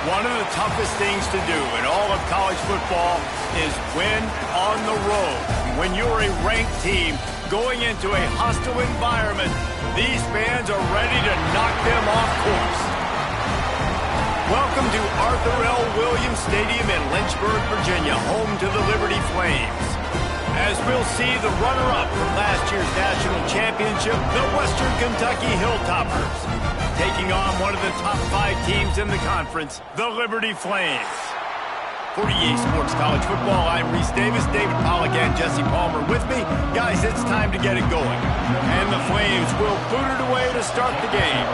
One of the toughest things to do in all of college football is win on the road. When you're a ranked team going into a hostile environment, these fans are ready to knock them off course. Welcome to Arthur L. Williams Stadium in Lynchburg, Virginia, home to the Liberty Flames. As we'll see the runner-up from last year's national championship, the Western Kentucky Hilltoppers, taking on one of the top 5 teams in the conference, the Liberty Flames. For EA Sports College Football, I'm Reese Davis, David Pollack, and Jesse Palmer with me. Guys, it's time to get it going. And the Flames will boot it away to start the game.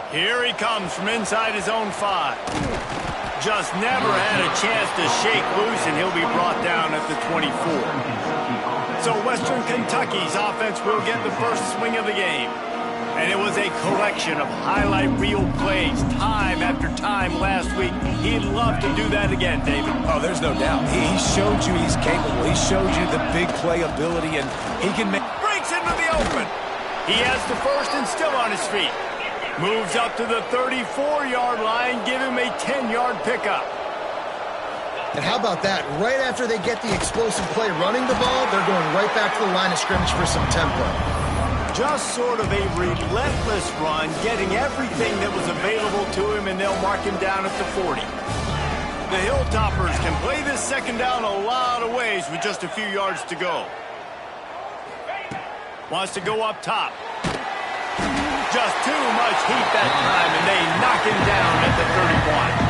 Here he comes from inside his own 5. Just never had a chance to shake loose, and he'll be brought down at the 24. So Western Kentucky's offense will get the first swing of the game. And it was a collection of highlight reel plays time after time last week. He'd love to do that again, David. Oh, there's no doubt. He showed you he's capable. He showed you the big play ability, and he can make... Breaks into the open. He has the first and still on his feet. Moves up to the 34-yard line, give him a 10-yard pickup. And how about that? Right after they get the explosive play running the ball, they're going right back to the line of scrimmage for some tempo. Just sort of a relentless run, getting everything that was available to him, and they'll mark him down at the 40. The Hilltoppers can play this second down a lot of ways with just a few yards to go. Wants to go up top. Just too much heat that time, and they knock him down at the 31.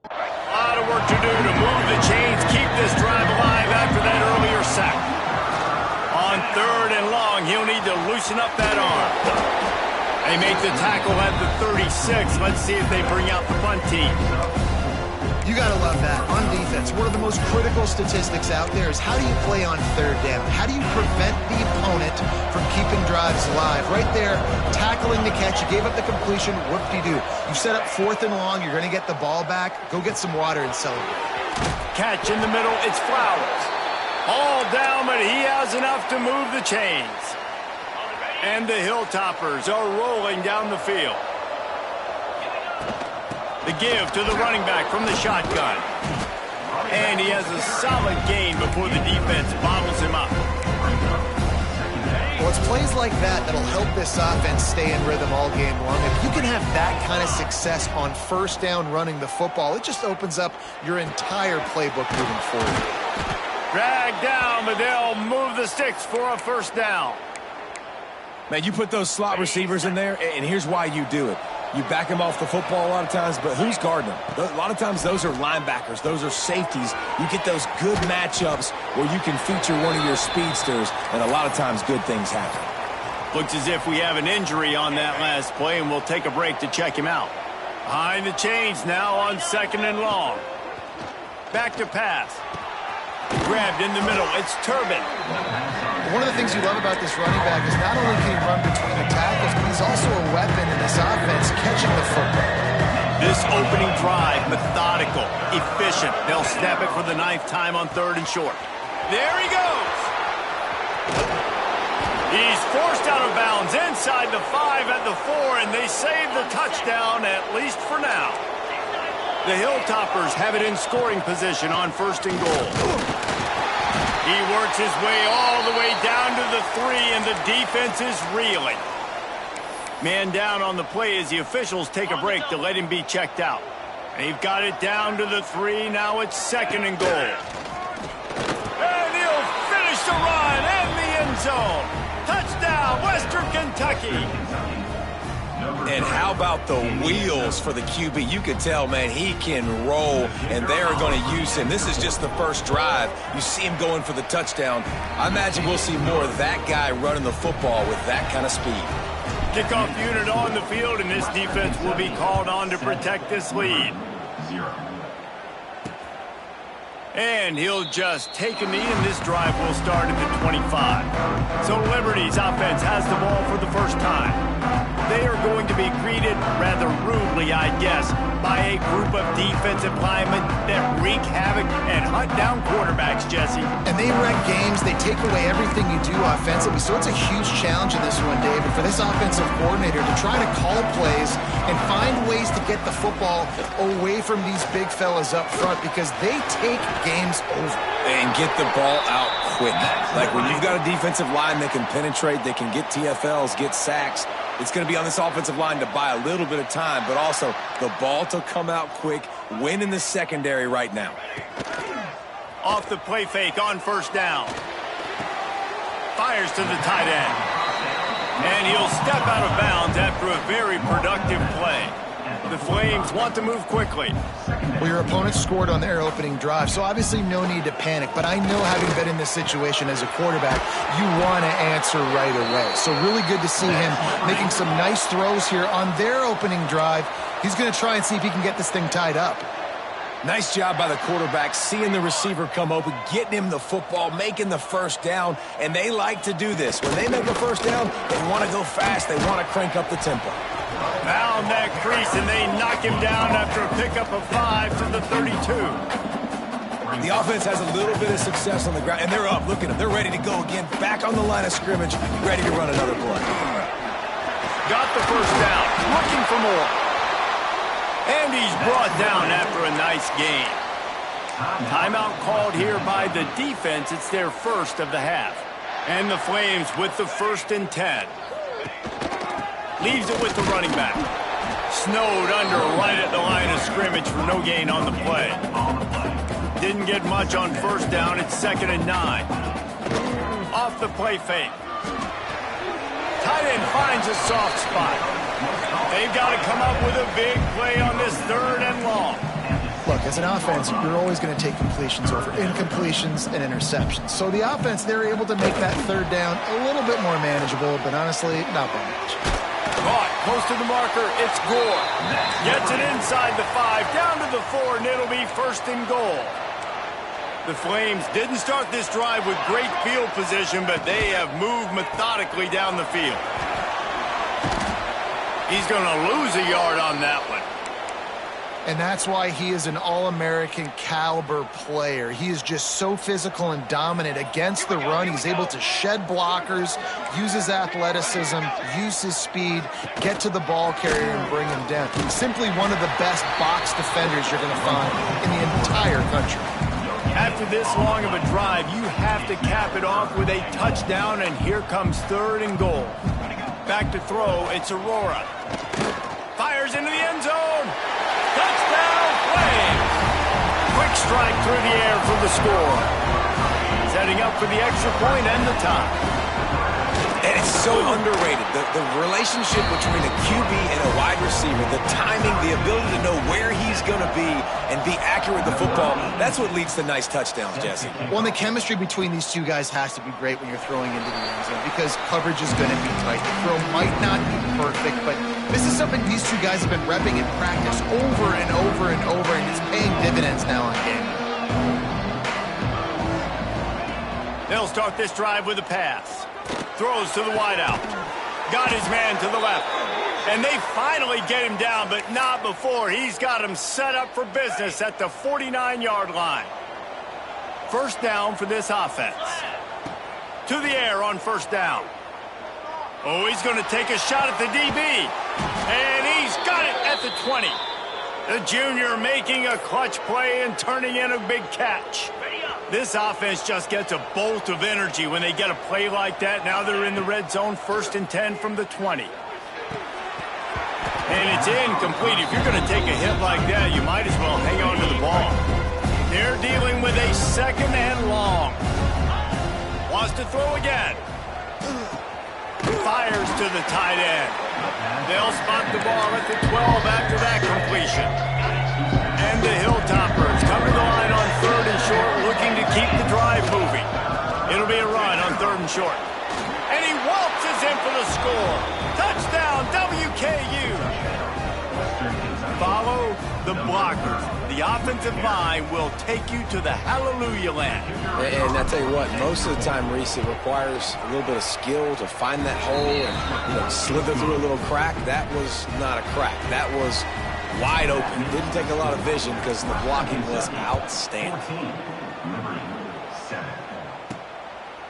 A lot of work to do to move the chains, keep this drive alive after that earlier sack. On 3rd and long, he'll need to loosen up that arm. They make the tackle at the 36. Let's see if they bring out the punt team. You got to love that. On defense, one of the most critical statistics out there is how do you play on 3rd down? How do you prevent the opponent from keeping drives alive? Right there, tackling the catch. You gave up the completion. Whoop-de-doo. You set up 4th and long. You're going to get the ball back. Go get some water and celebrate. Catch in the middle. It's Flowers. All down, but he has enough to move the chains. And the Hilltoppers are rolling down the field. The give to the running back from the shotgun. And he has a solid gain before the defense bottles him up. Well, it's plays like that that'll help this offense stay in rhythm all game long. If you can have that kind of success on 1st down running the football, it just opens up your entire playbook moving forward. Drag down, but they'll move the sticks for a 1st down. Man, you put those slot receivers in there, and here's why you do it. You back them off the football a lot of times, but who's guarding them? A lot of times those are linebackers. Those are safeties. You get those good matchups where you can feature one of your speedsters, and a lot of times good things happen. Looks as if we have an injury on that last play, and we'll take a break to check him out. Behind the chains now on 2nd and long. Back to pass. Grabbed in the middle. It's Turbin. One of the things you love about this running back is not only can he run between the tackles, but he's also a weapon in this offense catching the football. This opening drive, methodical, efficient. They'll snap it for the 9th time on 3rd and short. There he goes. He's forced out of bounds inside the 5 at the 4, and they save the touchdown, at least for now. The Hilltoppers have it in scoring position on 1st and goal. He works his way all the way down to the 3, and the defense is reeling. Man down on the play as the officials take a break to let him be checked out. They've got it down to the 3. Now it's 2nd and goal. And he'll finish the run in the end zone. Touchdown, Western Kentucky. And how about the wheels for the QB? You can tell, man, he can roll, and they're going to use him. This is just the first drive. You see him going for the touchdown. I imagine we'll see more of that guy running the football with that kind of speed. Kickoff unit on the field, and this defense will be called on to protect this lead. And he'll just take a knee, and this drive will start at the 25. So Liberty's offense has the ball for the first time. They are going to be greeted rather rudely, I guess, by a group of defensive linemen that wreak havoc and hunt down quarterbacks, Jesse. And they wreck games. They take away everything you do offensively. So it's a huge challenge in this one, David, for this offensive coordinator to try to call plays and find ways to get the football away from these big fellas up front because they take games over. And get the ball out quick. Like when you've got a defensive line that can penetrate, that can get TFLs, get sacks, it's going to be on this offensive line to buy a little bit of time, but also the ball to come out quick, win in the secondary right now. Off the play fake on first down. Fires to the tight end. And he'll step out of bounds after a very productive play. The Flames want to move quickly. Well, your opponent scored on their opening drive, so obviously no need to panic. But I know, having been in this situation as a quarterback, you want to answer right away. So really good to see him making some nice throws here on their opening drive. He's going to try and see if he can get this thing tied up. Nice job by the quarterback, seeing the receiver come open, getting him the football, making the first down, and they like to do this. When they make a first down, they want to go fast. They want to crank up the tempo. Found that crease, and they knock him down after a pickup of 5 to the 32. The offense has a little bit of success on the ground, and they're up. Look at them. They're ready to go again, back on the line of scrimmage, ready to run another play. Got the first down, looking for more. And he's brought down after a nice gain. Timeout called here by the defense. It's their first of the half. And the Flames with the 1st and 10. Leaves it with the running back. Snowed under right at the line of scrimmage for no gain on the play. Didn't get much on first down. It's 2nd and 9. Off the play fake. Tight end finds a soft spot. They've got to come up with a big play on this 3rd and long. Look, as an offense, you're always going to take completions over incompletions and interceptions. So the offense, they're able to make that 3rd down a little bit more manageable, but honestly, not by much. Caught, close to the marker, it's Gore. Gets it inside the 5, down to the 4, and it'll be 1st and goal. The Flames didn't start this drive with great field position, but they have moved methodically down the field. He's going to lose a yard on that one. And that's why he is an All-American caliber player. He is just so physical and dominant against the run. He's able to shed blockers, use his athleticism, use his speed, get to the ball carrier and bring him down. He's simply one of the best box defenders you're going to find in the entire country. After this long of a drive, you have to cap it off with a touchdown, and here comes 3rd and goal. Back to throw, it's Aurora. Fires into the end zone. Touchdown, Flames! Quick strike through the air for the score. Setting up for the extra point and the tie. And it's so underrated. The relationship between a QB and a wide receiver, the timing, the ability to know where he's going to be and be accurate with the football, that's what leads to nice touchdowns, Jesse. Well, and the chemistry between these two guys has to be great when you're throwing into the end zone because coverage is going to be tight. The throw might not be perfect, but this is something these two guys have been repping in practice over and over and over, and it's paying dividends now on game. They'll start this drive with a pass. Throws to the wideout. Got his man to the left. And they finally get him down, but not before. He's got him set up for business at the 49-yard line. First down for this offense. To the air on first down. Oh, he's going to take a shot at the DB. And he's got it at the 20. The junior making a clutch play and turning in a big catch. This offense just gets a bolt of energy when they get a play like that. Now they're in the red zone, 1st and 10 from the 20. And it's incomplete. If you're going to take a hit like that, you might as well hang on to the ball. They're dealing with a 2nd and long. Wants to throw again. Fires to the tight end. They'll spot the ball at the 12 after that completion. And the Hilltoppers come to the line on 3rd and short, looking to keep the drive moving. It'll be a run on 3rd and short. And he waltzes in for the score. Touchdown, WKU. follow the blockers. The offensive line will take you to the hallelujah land. And I tell you what, most of the time, Reese, it requires a little bit of skill to find that hole and slither through a little crack. That was not a crack. That was wide open. Didn't take a lot of vision because the blocking was outstanding.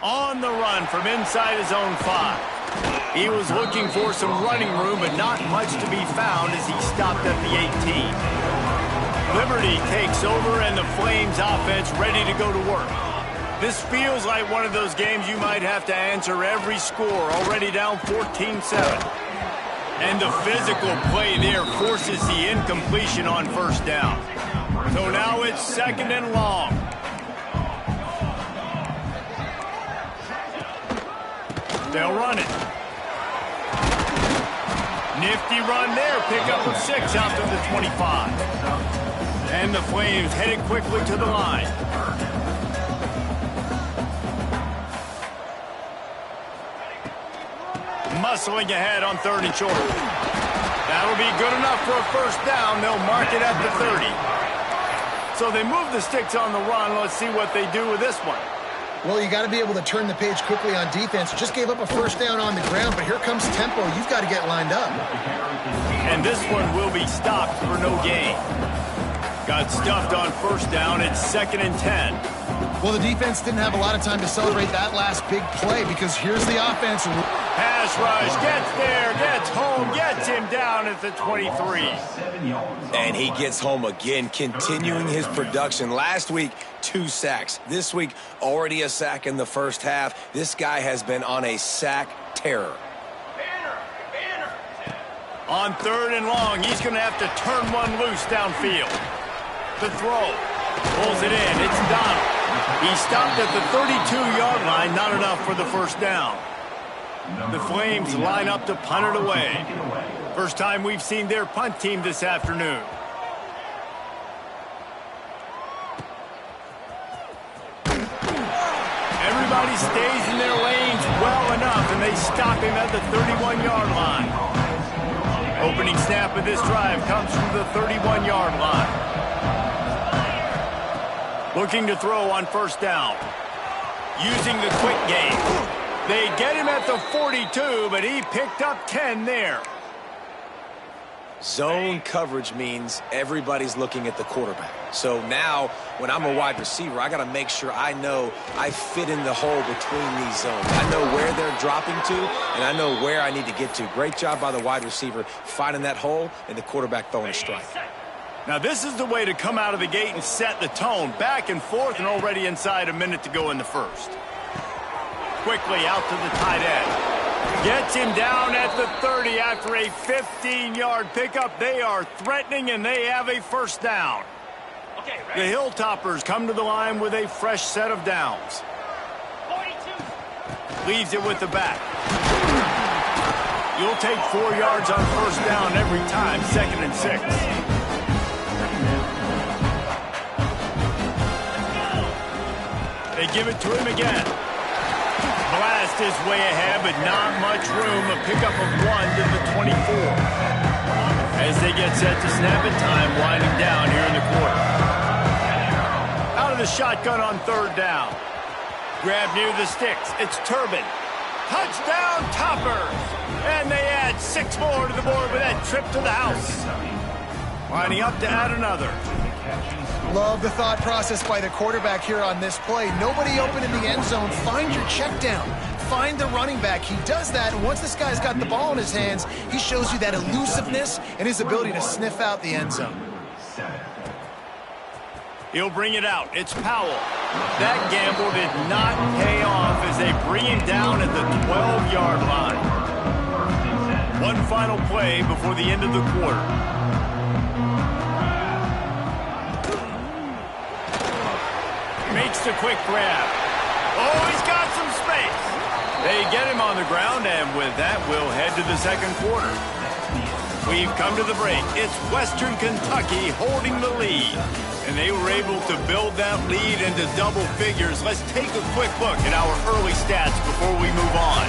On the run from inside his own 5. He was looking for some running room, but not much to be found as he stopped at the 18. Liberty takes over, and the Flames offense ready to go to work. This feels like one of those games you might have to answer every score, already down 14-7. And the physical play there forces the incompletion on first down. So now it's 2nd and long. They'll run it. Nifty run there. Pickup of 6 out to the 25. And the Flames headed quickly to the line. Muscling ahead on 3rd and short. That'll be good enough for a first down. They'll mark it at the 30. So they move the sticks on the run. Let's see what they do with this one. Well, you got to be able to turn the page quickly on defense. Just gave up a first down on the ground, but here comes tempo. You've got to get lined up. And this one will be stopped for no gain. Got stuffed on first down. It's 2nd and 10. Well, the defense didn't have a lot of time to celebrate that last big play because here's the offense. Pass rush, gets there, gets home, gets him down at the 23. And he gets home again, continuing his production. Last week, 2 sacks. This week, already a sack in the first half. This guy has been on a sack terror. On 3rd and long, he's going to have to turn one loose downfield. The throw. Pulls it in. It's Donald. He stopped at the 32-yard line. Not enough for the first down. The Flames line up to punt it away. First time we've seen their punt team this afternoon. Everybody stays in their lanes well enough, and they stop him at the 31-yard line. Opening snap of this drive comes from the 31-yard line. Looking to throw on first down. Using the quick game. They get him at the 42, but he picked up 10 there. Zone coverage means everybody's looking at the quarterback. So now, when I'm a wide receiver, I got to make sure I know I fit in the hole between these zones. I know where they're dropping to, and I know where I need to get to. Great job by the wide receiver finding that hole, and the quarterback throwing a strike. Now, this is the way to come out of the gate and set the tone. Back and forth, and already inside a minute to go in the first. Quickly out to the tight end. Gets him down at the 30 after a 15-yard pickup. They are threatening, and they have a first down. The Hilltoppers come to the line with a fresh set of downs. 42. Leaves it with the back. You'll take 4 yards on first down every time, 2nd and 6. They give it to him again. Blast is way ahead, but not much room. A pickup of 1 to the 24. As they get set to snap it, time winding down here in the quarter. Out of the shotgun on 3rd down. Grab near the sticks. It's Turbin. Touchdown, Toppers! And they add 6 more to the board with that trip to the house. Lining up to add another. Love the thought process by the quarterback here on this play. Nobody open in the end zone. Find your check down. Find the running back. He does that, and once this guy's got the ball in his hands, he shows you that elusiveness and his ability to sniff out the end zone. He'll bring it out. It's Powell. That gamble did not pay off as they bring him down at the 12-yard line. One final play before the end of the quarter. Makes the quick grab. Oh, he's got some space. They get him on the ground, and with that, we'll head to the second quarter. We've come to the break. It's Western Kentucky holding the lead, and they were able to build that lead into double figures. Let's take a quick look at our early stats before we move on.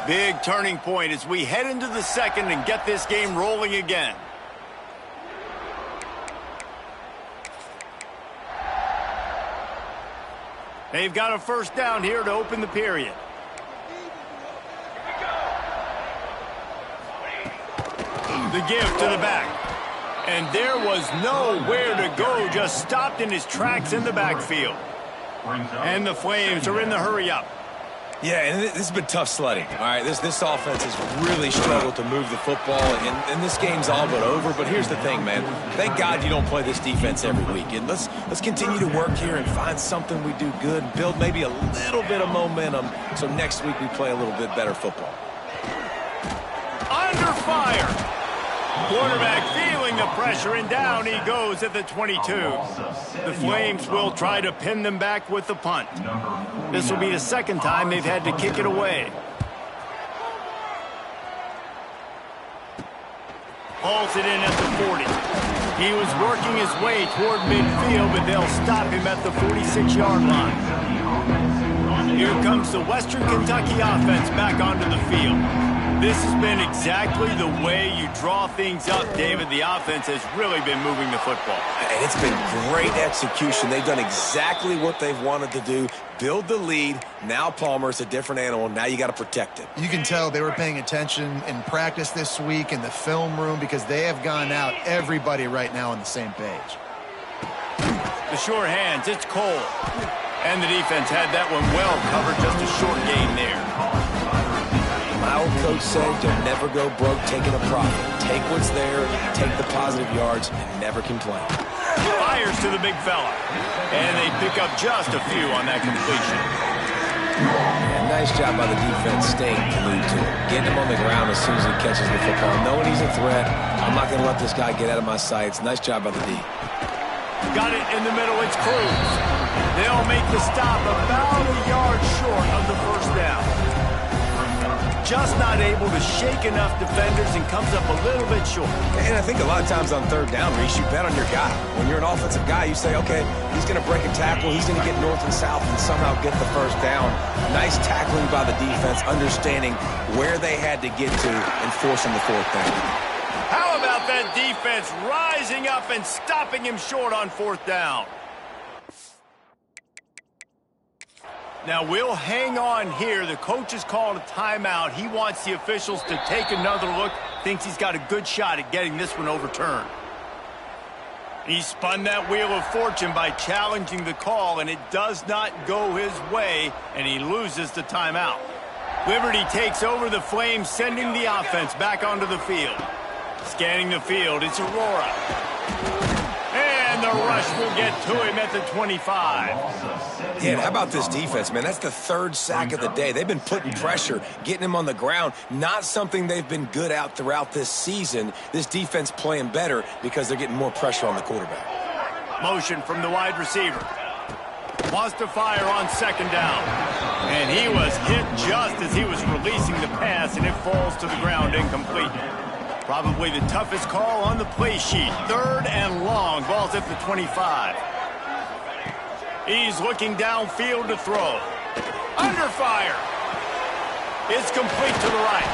Big turning point as we head into the second and get this game rolling again. They've got a first down here to open the period. The give to the back. And there was nowhere to go, just stopped in his tracks in the backfield. And the Flames are in the hurry-up. Yeah, and this has been tough sledding. All right, this offense has really struggled to move the football, and this game's all but over. But here's the thing, man. Thank God you don't play this defense every week. And let's continue to work here and find something we do good, build maybe a little bit of momentum so next week we play a little bit better football. Under fire. Quarterback feeling the pressure, and down he goes at the 22. The Flames will try to pin them back with the punt. This will be the second time they've had to kick it away. Hauls it in at the 40. He was working his way toward midfield, but they'll stop him at the 46-yard line. Here comes the Western Kentucky offense back onto the field. This has been exactly the way you draw things up, David. The offense has really been moving the football. And it's been great execution. They've done exactly what they've wanted to do. Build the lead. Now Palmer's a different animal. Now you got to protect it. You can tell they were paying attention in practice this week in the film room because they have gone out, everybody right now on the same page. The sure hands, it's Cole. And the defense had that one well covered, just a short gain there. My old coach said, don't never go broke taking a profit. Take what's there, take the positive yards, and never complain. Fires to the big fella. And they pick up just a few on that completion. And nice job by the defense staying glued to it. Getting him on the ground as soon as he catches the football. Knowing he's a threat, I'm not going to let this guy get out of my sights. Nice job by the D. Got it in the middle, it's Cruz. They'll make the stop about a yard short of the first down. Just not able to shake enough defenders and comes up a little bit short. And I think a lot of times on third down, Reese, you bet on your guy. When you're an offensive guy, you say, okay, he's going to break a tackle, he's going to get north and south and somehow get the first down. Nice tackling by the defense, understanding where they had to get to and forcing the fourth down. How about that defense rising up and stopping him short on fourth down? Now, we'll hang on here. The coach has called a timeout. He wants the officials to take another look. Thinks he's got a good shot at getting this one overturned. He spun that wheel of fortune by challenging the call, and it does not go his way, and he loses the timeout. Liberty takes over the Flames, sending the offense back onto the field. Scanning the field, it's Aurora. And the rush will get to him at the 25. Yeah, and how about this defense, man? That's the third sack of the day. They've been putting pressure, getting him on the ground. Not something they've been good at throughout this season. This defense playing better because they're getting more pressure on the quarterback. Motion from the wide receiver. Wants to fire on second down. And he was hit just as he was releasing the pass, and it falls to the ground incomplete. Probably the toughest call on the play sheet. Third and long. Ball's at the 25. He's looking downfield to throw. Under fire. It's complete to the right.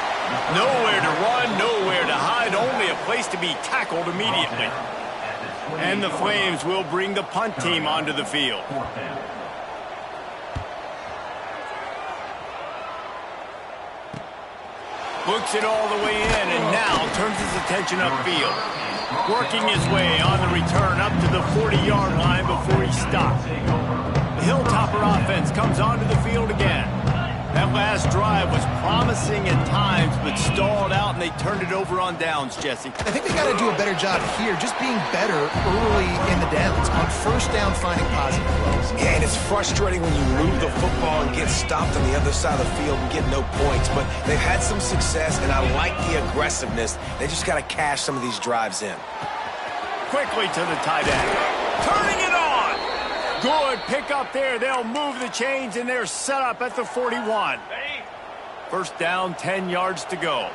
Nowhere to run, nowhere to hide. Only a place to be tackled immediately. And the Flames will bring the punt team onto the field. Books it all the way in and now turns his attention upfield. Working his way on the return up to the 40-yard line before he stopped. The Hilltopper offense comes onto the field again. That last drive was promising at times, but stalled out, and they turned it over on downs, Jesse. I think they got to do a better job here, just being better early in the downs. On first down, finding positive plays. Yeah, and it's frustrating when you move the football and get stopped on the other side of the field and get no points, but they've had some success, and I like the aggressiveness. They just got to cash some of these drives in. Quickly to the tight end. Turning it on. Good pick up there. They'll move the chains, and they're set up at the 41. First down, 10 yards to go.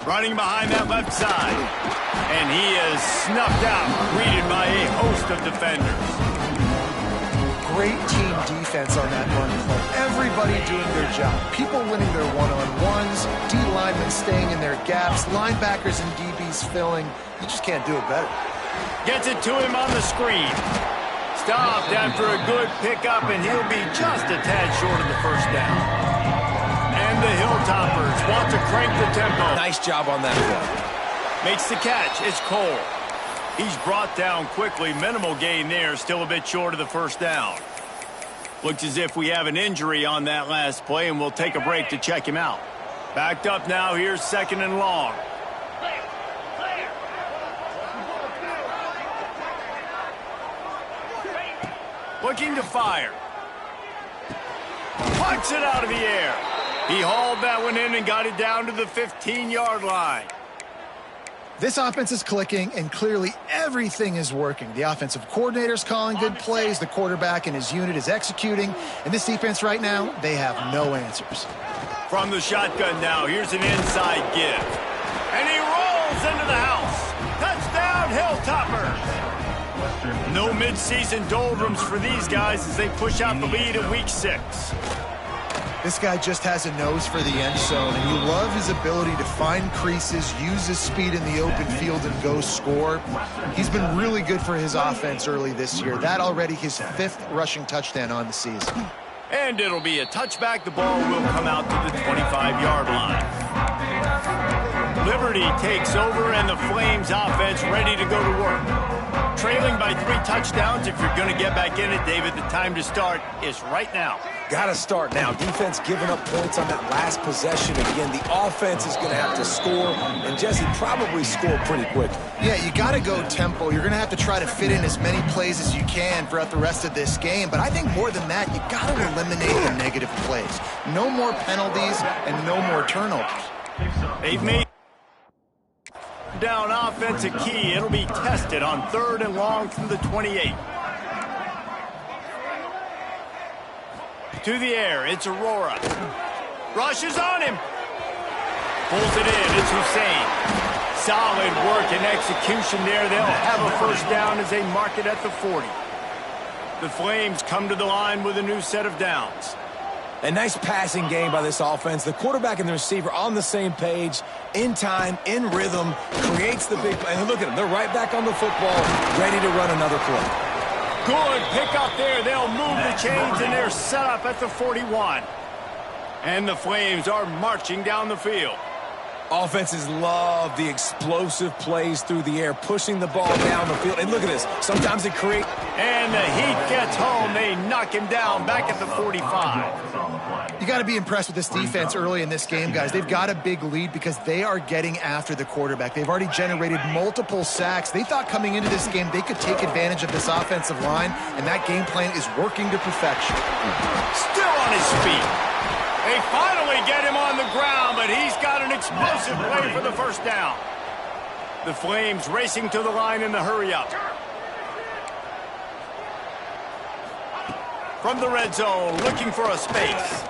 Running behind that left side. And he is snuffed out, greeted by a host of defenders. great team defense on that run play. Everybody doing their job. People winning their one-on-ones, D linemen staying in their gaps, linebackers and DBs filling. You just can't do it better. Gets it to him on the screen. Stopped after a good pickup, and he'll be just a tad short of the first down. And the Hilltoppers want to crank the tempo. Nice job on that play. Makes the catch. It's Cole. He's brought down quickly. Minimal gain there. Still a bit short of the first down. Looks as if we have an injury on that last play, and we'll take a break to check him out. Backed up now. Here's 2nd and long. Looking to fire. Punts it out of the air. He hauled that one in and got it down to the 15-yard line. This offense is clicking, and clearly everything is working. The offensive coordinator's calling good plays. The quarterback and his unit is executing. And this defense right now, they have no answers. From the shotgun now, here's an inside give. And he rolls into the house. Touchdown, Hilltoppers. No midseason doldrums for these guys as they push out the lead in Week 6. This guy just has a nose for the end zone, and you love his ability to find creases, use his speed in the open field, and go score. He's been really good for his offense early this year. That already his 5th rushing touchdown on the season. And it'll be a touchback. The ball will come out to the 25-yard line. Liberty takes over, and the Flames offense ready to go to work. Trailing by 3 touchdowns. If you're going to get back in it, David, the time to start is right now. Got to start now. Defense giving up points on that last possession. Again, the offense is going to have to score, and Jesse probably score pretty quick. Yeah, you got to go tempo. You're going to have to try to fit in as many plays as you can throughout the rest of this game. But I think more than that, you got to eliminate the negative plays. No more penalties and no more turnovers. They've made down offense a key. It'll be tested on 3rd and long from the 28. To the air, it's Aurora. Rushes on him. Pulls it in, it's Hussein. Solid work and execution there. They'll have a first down as they mark it at the 40. The Flames come to the line with a new set of downs. A nice passing game by this offense. The quarterback and the receiver on the same page, in time, in rhythm, creates the big play. And look at them. They're right back on the football, ready to run another play. Good pick up there. They'll move the chains, and they're set up at the 41. And the Flames are marching down the field. Offenses love the explosive plays through the air, pushing the ball down the field. And look at this. Sometimes they create. And the Heat gets home. They knock him down back at the 45. You got to be impressed with this defense early in this game, guys. They've got a big lead because they are getting after the quarterback. They've already generated multiple sacks. They thought coming into this game they could take advantage of this offensive line, and that game plan is working to perfection. Still on his feet. They finally get him on the ground, but he's got an explosive play for the first down. The Flames racing to the line in the hurry-up. From the red zone, looking for a space.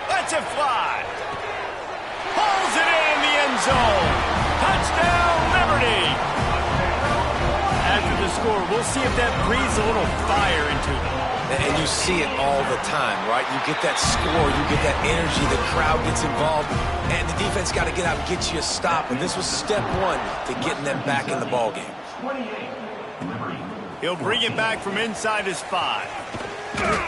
Lets it fly. Pulls it in the end zone. Touchdown, Liberty. After the score, we'll see if that breathes a little fire into them. And you see it all the time, right? You get that score, you get that energy, the crowd gets involved, and the defense got to get out and get you a stop. And this was step 1 to getting them back in the ballgame. He'll bring it back from inside his 5.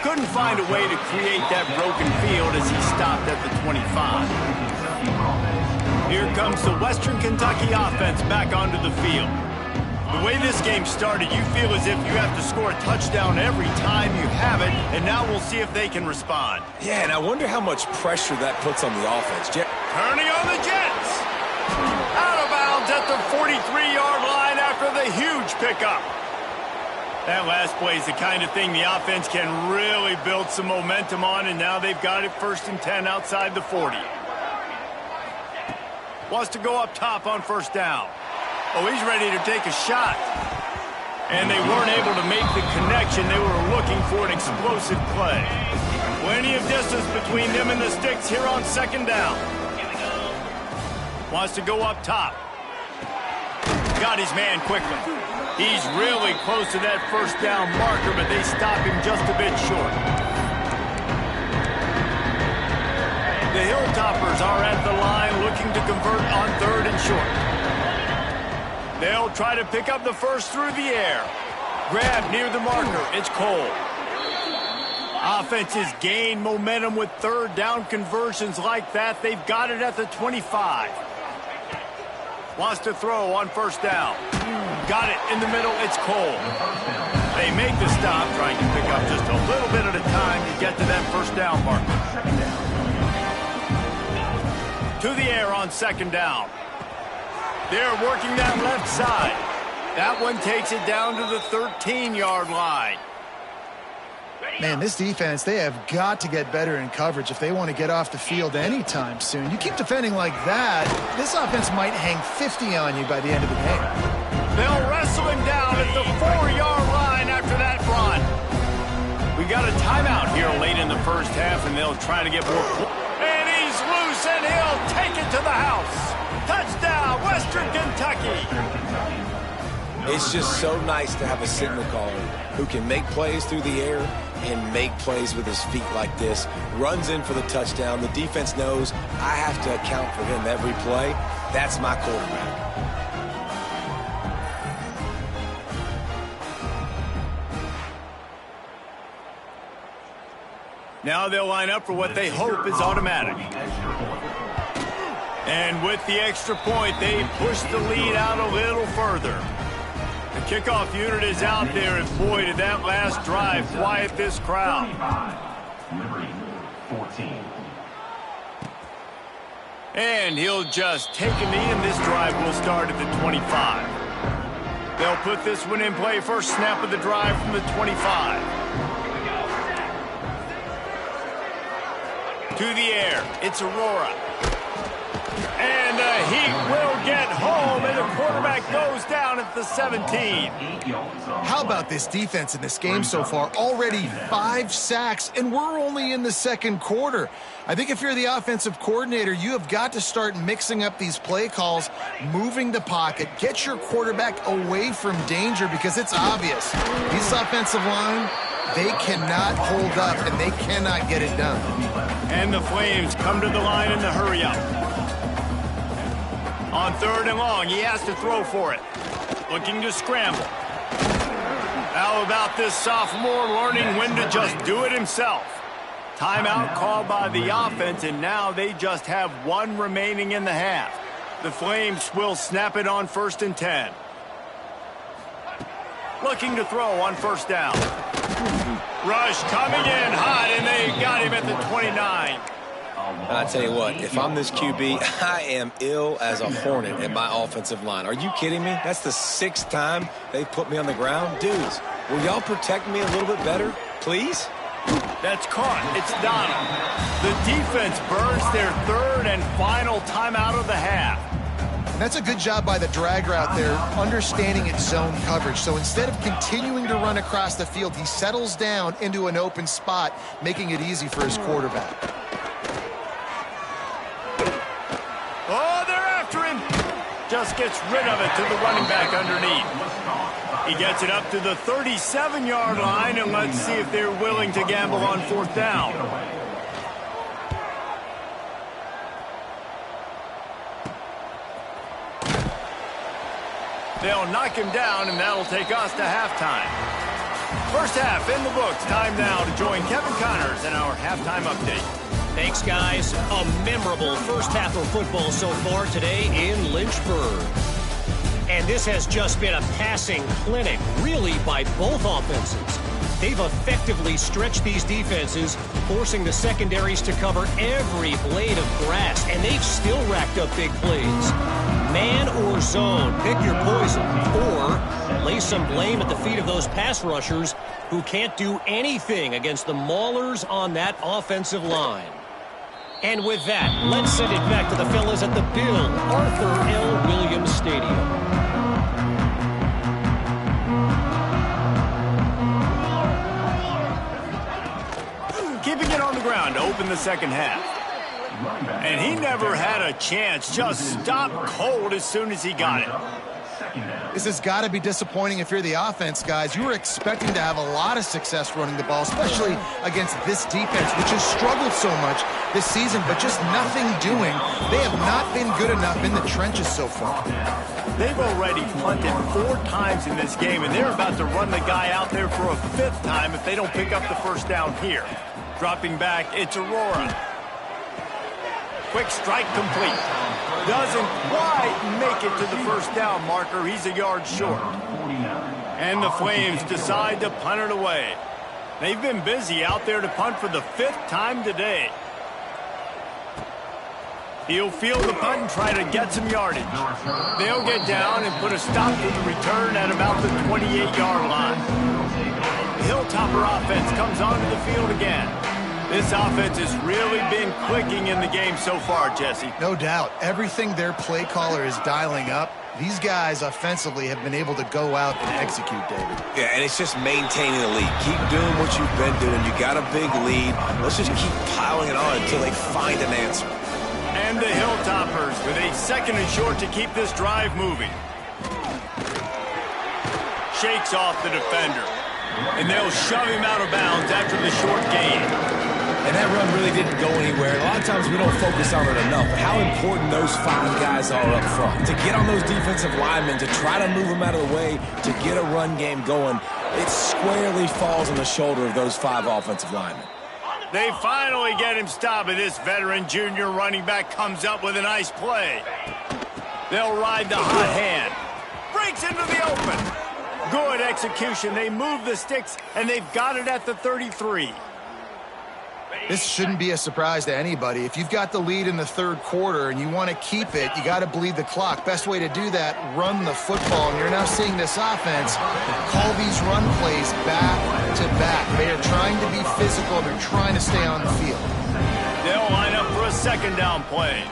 Couldn't find a way to create that broken field as he stopped at the 25. Here comes the Western Kentucky offense back onto the field. The way this game started, you feel as if you have to score a touchdown every time you have it, and now we'll see if they can respond. Yeah, and I wonder how much pressure that puts on the offense. Turning on the Jets. Out of bounds at the 43-yard line after the huge pickup. That last play is the kind of thing the offense can really build some momentum on, and now they've got it 1st and 10 outside the 40. Wants to go up top on first down. Oh, he's ready to take a shot. And they weren't able to make the connection. They were looking for an explosive play. Plenty of distance between them and the sticks here on 2nd down. Wants to go up top. got his man quickly. He's really close to that first down marker, but they stop him just a bit short. The Hilltoppers are at the line looking to convert on 3rd and short. They'll try to pick up the first through the air. Grab near the marker. It's Cole. Offenses gain momentum with 3rd down conversions like that. They've got it at the 25. Wants to throw on 1st down. Got it in the middle. It's Cole. They make the stop, trying to pick up just a little bit at a time to get to that 1st down marker. To the air on 2nd down. They're working that left side. That one takes it down to the 13-yard line. Man, this defense, they have got to get better in coverage if they want to get off the field anytime soon. You keep defending like that, this offense might hang 50 on you by the end of the game. They'll wrestle him down at the 4-yard line after that run. We got a timeout here late in the first half, and they'll try to get more. And he's loose, and he'll take it to the house. Touchdown, Western Kentucky. It's just so nice to have a signal caller who can make plays through the air and make plays with his feet like this. Runs in for the touchdown. The defense knows I have to account for him every play. That's my quarterback. Now they'll line up for what they hope is automatic. And with the extra point, they push the lead out a little further. The kickoff unit is out there, and boy, did that last drive quiet this crowd. And he'll just take a knee, and this drive will start at the 25. They'll put this one in play. First snap of the drive from the 25. To the air, it's Aurora. And the Heat will get home, and the quarterback goes down at the 17. How about this defense in this game so far? Already 5 sacks, and we're only in the 2nd quarter. I think if you're the offensive coordinator, you have got to start mixing up these play calls, moving the pocket, get your quarterback away from danger, because it's obvious. This offensive line, they cannot hold up, and they cannot get it done. And the Flames come to the line in the hurry-up. On 3rd and long, he has to throw for it. Looking to scramble. How about this sophomore learning when to just do it himself? Timeout called by the offense, and now they just have 1 remaining in the half. The Flames will snap it on 1st and 10. Looking to throw on 1st down. Rush coming in hot, and they got him at the 29. I tell you what, if I'm this QB, I am ill as a hornet at my offensive line. Are you kidding me? That's the 6th time they put me on the ground. Dudes, will y'all protect me a little bit better, please? That's caught. It's Donald. The defense burns their 3rd and final timeout of the half. And that's a good job by the drag route there, understanding its zone coverage. So instead of continuing to run across the field, he settles down into an open spot, making it easy for his quarterback. Oh, they're after him. Just gets rid of it to the running back underneath. He gets it up to the 37-yard line, and let's see if they're willing to gamble on 4th down. They'll knock him down, and that'll take us to halftime. First half in the books. Time now to join Kevin Connors in our halftime update. Thanks, guys. A memorable first half of football so far today in Lynchburg. And this has just been a passing clinic, really, by both offenses. They've effectively stretched these defenses, forcing the secondaries to cover every blade of grass, and they've still racked up big plays. Man or zone, pick your poison, or lay some blame at the feet of those pass rushers who can't do anything against the maulers on that offensive line. And with that, let's send it back to the fellas at the Bill Arthur L. Williams Stadium. Keeping it on the ground to open the second half. And he never had a chance. Just stopped cold as soon as he got it. This has got to be disappointing if you're the offense, guys. You were expecting to have a lot of success running the ball, especially against this defense, which has struggled so much this season, but just nothing doing. They have not been good enough in the trenches so far. They've already punted 4 times in this game, and they're about to run the guy out there for a 5th time if they don't pick up the first down here. Dropping back, it's Aurora. Quick strike complete. Doesn't quite make it to the first down marker. He's a yard short. And the Flames decide to punt it away. They've been busy out there to punt for the 5th time today. He'll field the punt and try to get some yardage. They'll get down and put a stop to the return at about the 28-yard line. The Hilltopper offense comes onto the field again. This offense has really been clicking in the game so far, Jesse. No doubt. Everything their play caller is dialing up, these guys offensively have been able to go out and execute, David. Yeah, and it's just maintaining the lead. Keep doing what you've been doing. You got a big lead. Let's just keep piling it on until they find an answer. And the Hilltoppers with a 2nd and short to keep this drive moving. Shakes off the defender. And they'll shove him out of bounds after the short gain. And that run really didn't go anywhere. A lot of times we don't focus on it enough, but how important those 5 guys are up front. To get on those defensive linemen, to try to move them out of the way, to get a run game going, it squarely falls on the shoulder of those 5 offensive linemen. They finally get him stopped, and this veteran junior running back comes up with a nice play. They'll ride the hot hand. Breaks into the open. Good execution. They move the sticks, and they've got it at the 33. This shouldn't be a surprise to anybody. If you've got the lead in the 3rd quarter and you want to keep it, you got to bleed the clock. Best way to do that, run the football. And you're now seeing this offense call these run plays back to back. They are trying to be physical. They're trying to stay on the field. They'll line up for a 2nd down play.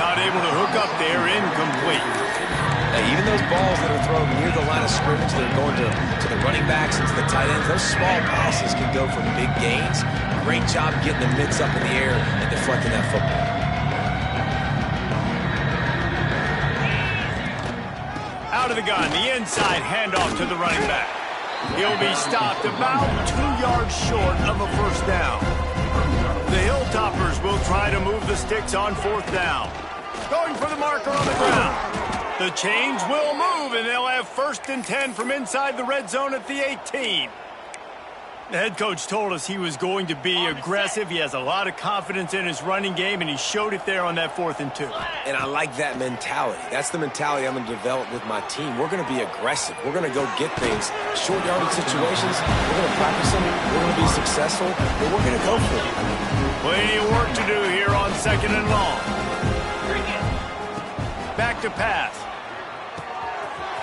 Not able to hook up there, incomplete. Hey, even those balls that are thrown near the line of scrimmage, they're going to the running backs and to the tight ends, those small passes can go for big gains. Great job getting the mitts up in the air and deflecting that football. Out of the gun, the inside handoff to the running back. He'll be stopped about 2 yards short of a first down. The Hilltoppers will try to move the sticks on 4th down. Going for the marker on the ground. The chains will move, and they'll have 1st and 10 from inside the red zone at the 18. The head coach told us he was going to be aggressive. He has a lot of confidence in his running game, and he showed it there on that 4th and 2. And I like that mentality. That's the mentality I'm going to develop with my team. We're going to be aggressive. We're going to go get things. Short yardage situations, we're going to practice them. We're going to be successful, but we're going to go for it. Plenty of work to do here on 2nd and long. Back to pass.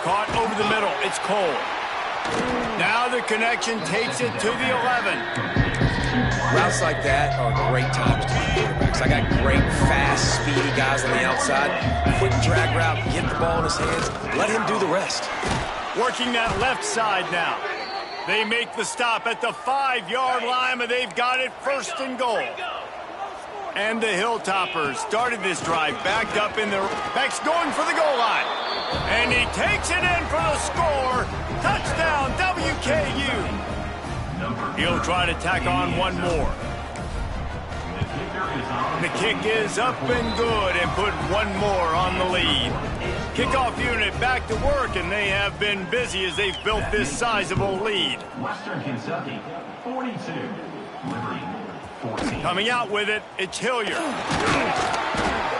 Caught over the middle. It's Cole. Now the connection takes it to the 11. Routes like that are great times to be quarterbacks. I got great, fast, speedy guys on the outside. Quick drag route, get the ball in his hands, let him do the rest. Working that left side now. They make the stop at the 5-yard line, but they've got it 1st and goal. And the Hilltoppers started this drive backed up in their backs, going for the goal line. And he takes it in for the score. Touchdown, WKU. He'll try to tack on one more. The kick is up and good and put one more on the lead. Kickoff unit back to work, and they have been busy as they've built this sizable lead. Western Kentucky, 42. Liberty, 14. Coming out with it, it's Hilliard.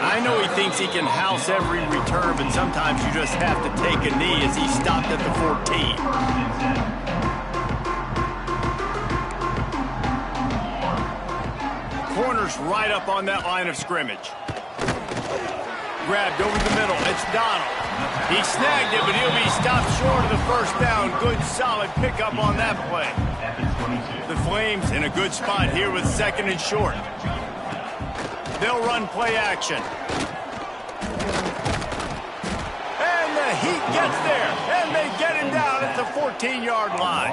I know he thinks he can house every return, but sometimes you just have to take a knee as he stopped at the 14. Corner's right up on that line of scrimmage. Grabbed over the middle. It's Donald. He snagged it, but he'll be stopped short of the first down. Good, solid pickup on that play. The Flames in a good spot here with 2nd and short. They'll run play action. And the Heat gets there, and they get him down at the 14-yard line.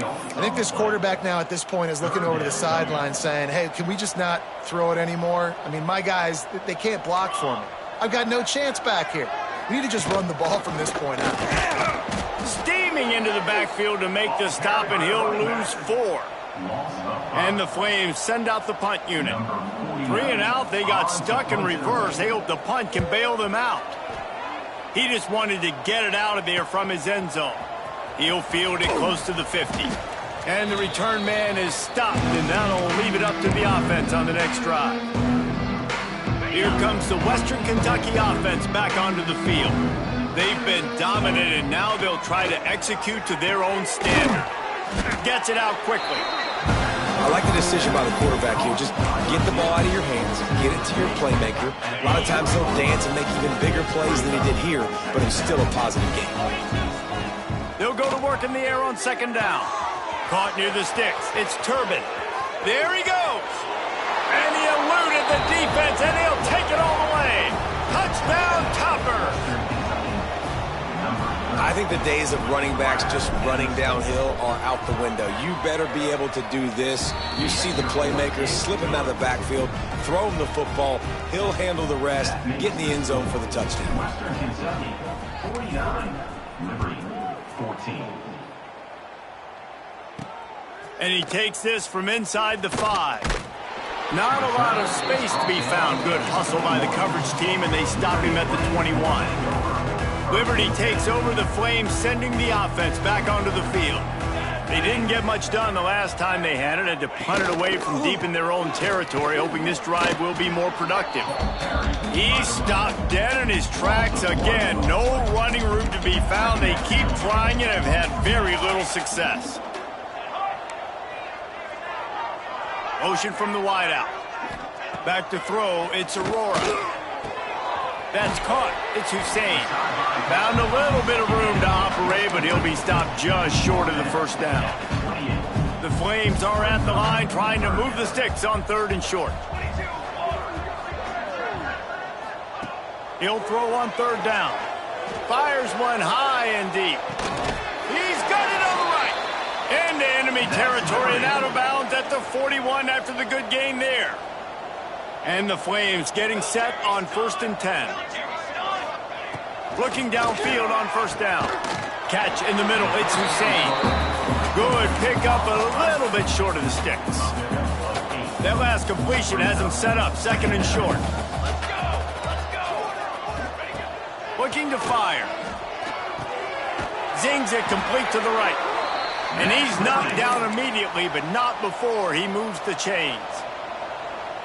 I think this quarterback now at this point is looking over to the sideline saying, hey, can we just not throw it anymore? I mean, my guys, they can't block for me. I've got no chance back here. We need to just run the ball from this point out. Steaming into the backfield to make the stop, and he'll lose 4. And the Flames send out the punt unit. 3 and out, they got stuck in reverse. They hope the punt can bail them out. He just wanted to get it out of there from his end zone. He'll field it close to the 50. And the return man is stopped, and that'll leave it up to the offense on the next drive. Here comes the Western Kentucky offense back onto the field. They've been dominant, and now they'll try to execute to their own standard. Gets it out quickly. I like the decision by the quarterback here. Just get the ball out of your hands, get it to your playmaker. A lot of times he'll dance and make even bigger plays than he did here, but it's still a positive game. They'll go to work in the air on second down. Caught near the sticks. It's Turbin. There he goes. And he eluded the defense, and he'll take it all the way. Touchdown, Topper. I think the days of running backs just running downhill are out the window. You better be able to do this. You see the playmakers slip him out of the backfield, throw him the football. He'll handle the rest, get in the end zone for the touchdown. Western Kentucky, 49. Liberty, 14. And he takes this from inside the 5. Not a lot of space to be found. Good hustle by the coverage team, and they stop him at the 21. Liberty takes over the Flames, sending the offense back onto the field. They didn't get much done the last time they had it. Had to punt it away from deep in their own territory, hoping this drive will be more productive. He stopped dead in his tracks again. No running room to be found. They keep trying and have had very little success. Motion from the wideout. Back to throw, it's Aurora. That's caught. It's Hussein. Found a little bit of room to operate, but he'll be stopped just short of the first down. The Flames are at the line trying to move the sticks on 3rd and short. He'll throw on 3rd down. Fires one high and deep. He's got it on the right. Into enemy territory and out of bounds at the 41 after the good gain there. And the Flames getting set on 1st and 10. Looking downfield on 1st down. Catch in the middle. It's Hussein. Good pickup, a little bit short of the sticks. That last completion has him set up 2nd and short. Looking to fire. Zings it complete to the right. And he's knocked down immediately, but not before he moves the chains.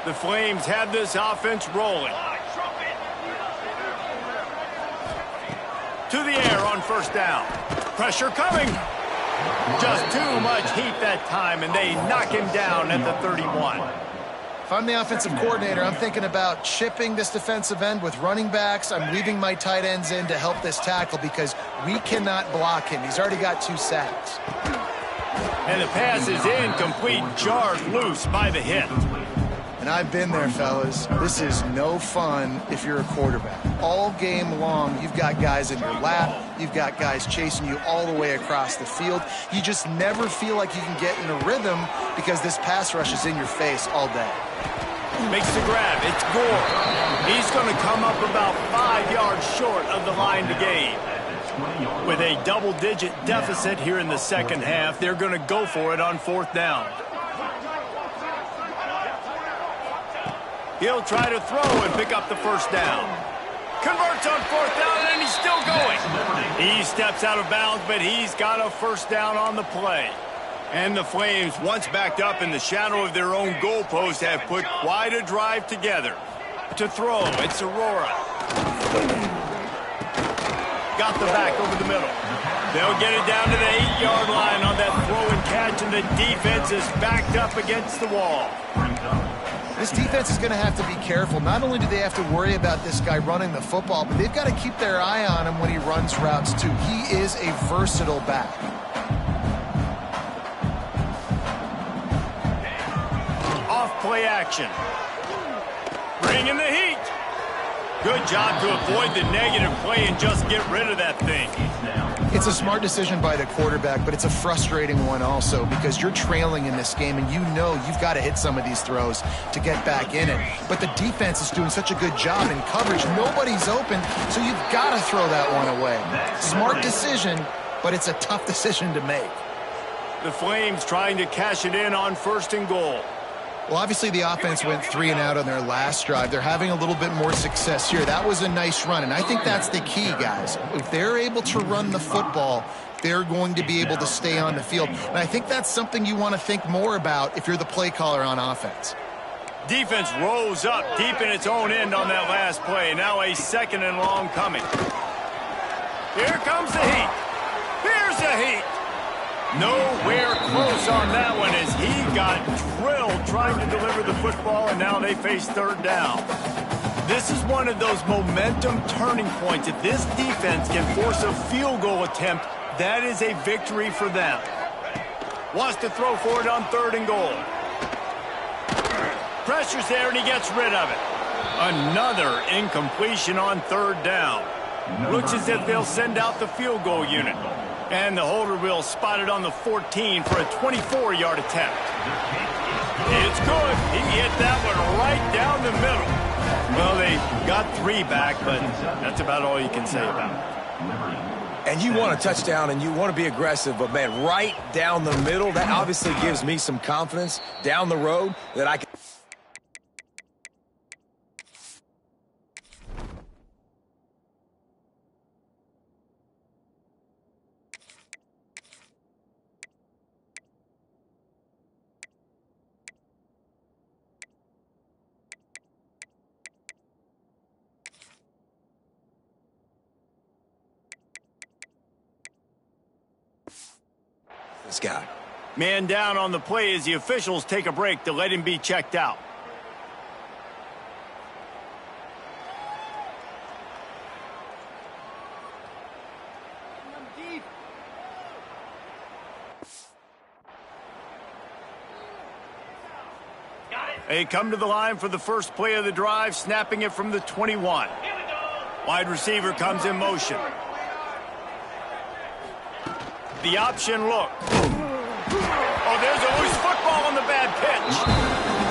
The Flames have this offense rolling. To the air on 1st down. Pressure coming. Just too much heat that time, and they knock him down at the 31. If I'm the offensive coordinator, I'm thinking about chipping this defensive end with running backs. I'm leaving my tight ends in to help this tackle because we cannot block him. He's already got 2 sacks. And the pass is incomplete, jarred loose by the hit. And I've been there, fellas. This is no fun if you're a quarterback. All game long, you've got guys in your lap. You've got guys chasing you all the way across the field. You just never feel like you can get in a rhythm because this pass rush is in your face all day. Makes the grab. It's Gore. He's going to come up about 5 yards short of the line to gain. With a double-digit deficit here in the second half, they're going to go for it on 4th down. He'll try to throw and pick up the 1st down. Converts on 4th down, and he's still going. He steps out of bounds, but he's got a 1st down on the play. And the Flames, once backed up in the shadow of their own goalpost, have put quite a drive together. To throw, it's Aurora. Got the back over the middle. They'll get it down to the 8-yard line on that throw and catch, and the defense is backed up against the wall. This defense is going to have to be careful. Not only do they have to worry about this guy running the football, but they've got to keep their eye on him when he runs routes, too. He is a versatile back. Off-play action. Bringing the heat. Good job to avoid the negative play and just get rid of that thing. It's a smart decision by the quarterback, but it's a frustrating one also because you're trailing in this game and you know you've got to hit some of these throws to get back in it. But the defense is doing such a good job in coverage. Nobody's open, so you've got to throw that one away. Smart decision, but it's a tough decision to make. The Flames trying to cash it in on 1st and goal. Well, obviously the offense went 3 and out on their last drive. They're having a little bit more success here. That was a nice run, and I think that's the key, guys. If they're able to run the football, they're going to be able to stay on the field. And I think that's something you want to think more about if you're the play caller on offense. Defense rose up deep in its own end on that last play. Now a 2nd and long coming. Here comes the heat. Here's the heat. Nowhere close on that one as he got drilled trying to deliver the football, and now they face 3rd down. This is one of those momentum turning points. If this defense can force a field goal attempt, that is a victory for them. Wants to throw for it on 3rd and goal. Pressure's there, and he gets rid of it. Another incompletion on 3rd down. Looks as if they'll send out the field goal unit. And the holder will spot it on the 14 for a 24-yard attempt. It's good. He hit that one right down the middle. Well, they got 3 back, but that's about all you can say about it. And you want a touchdown and you want to be aggressive, but, man, right down the middle, that obviously gives me some confidence down the road that I can. This guy. Man down on the play as the officials take a break to let him be checked out. They come to the line for the first play of the drive, snapping it from the 21. Wide receiver comes in motion. The option look. Oh, there's a loose football on the bad pitch.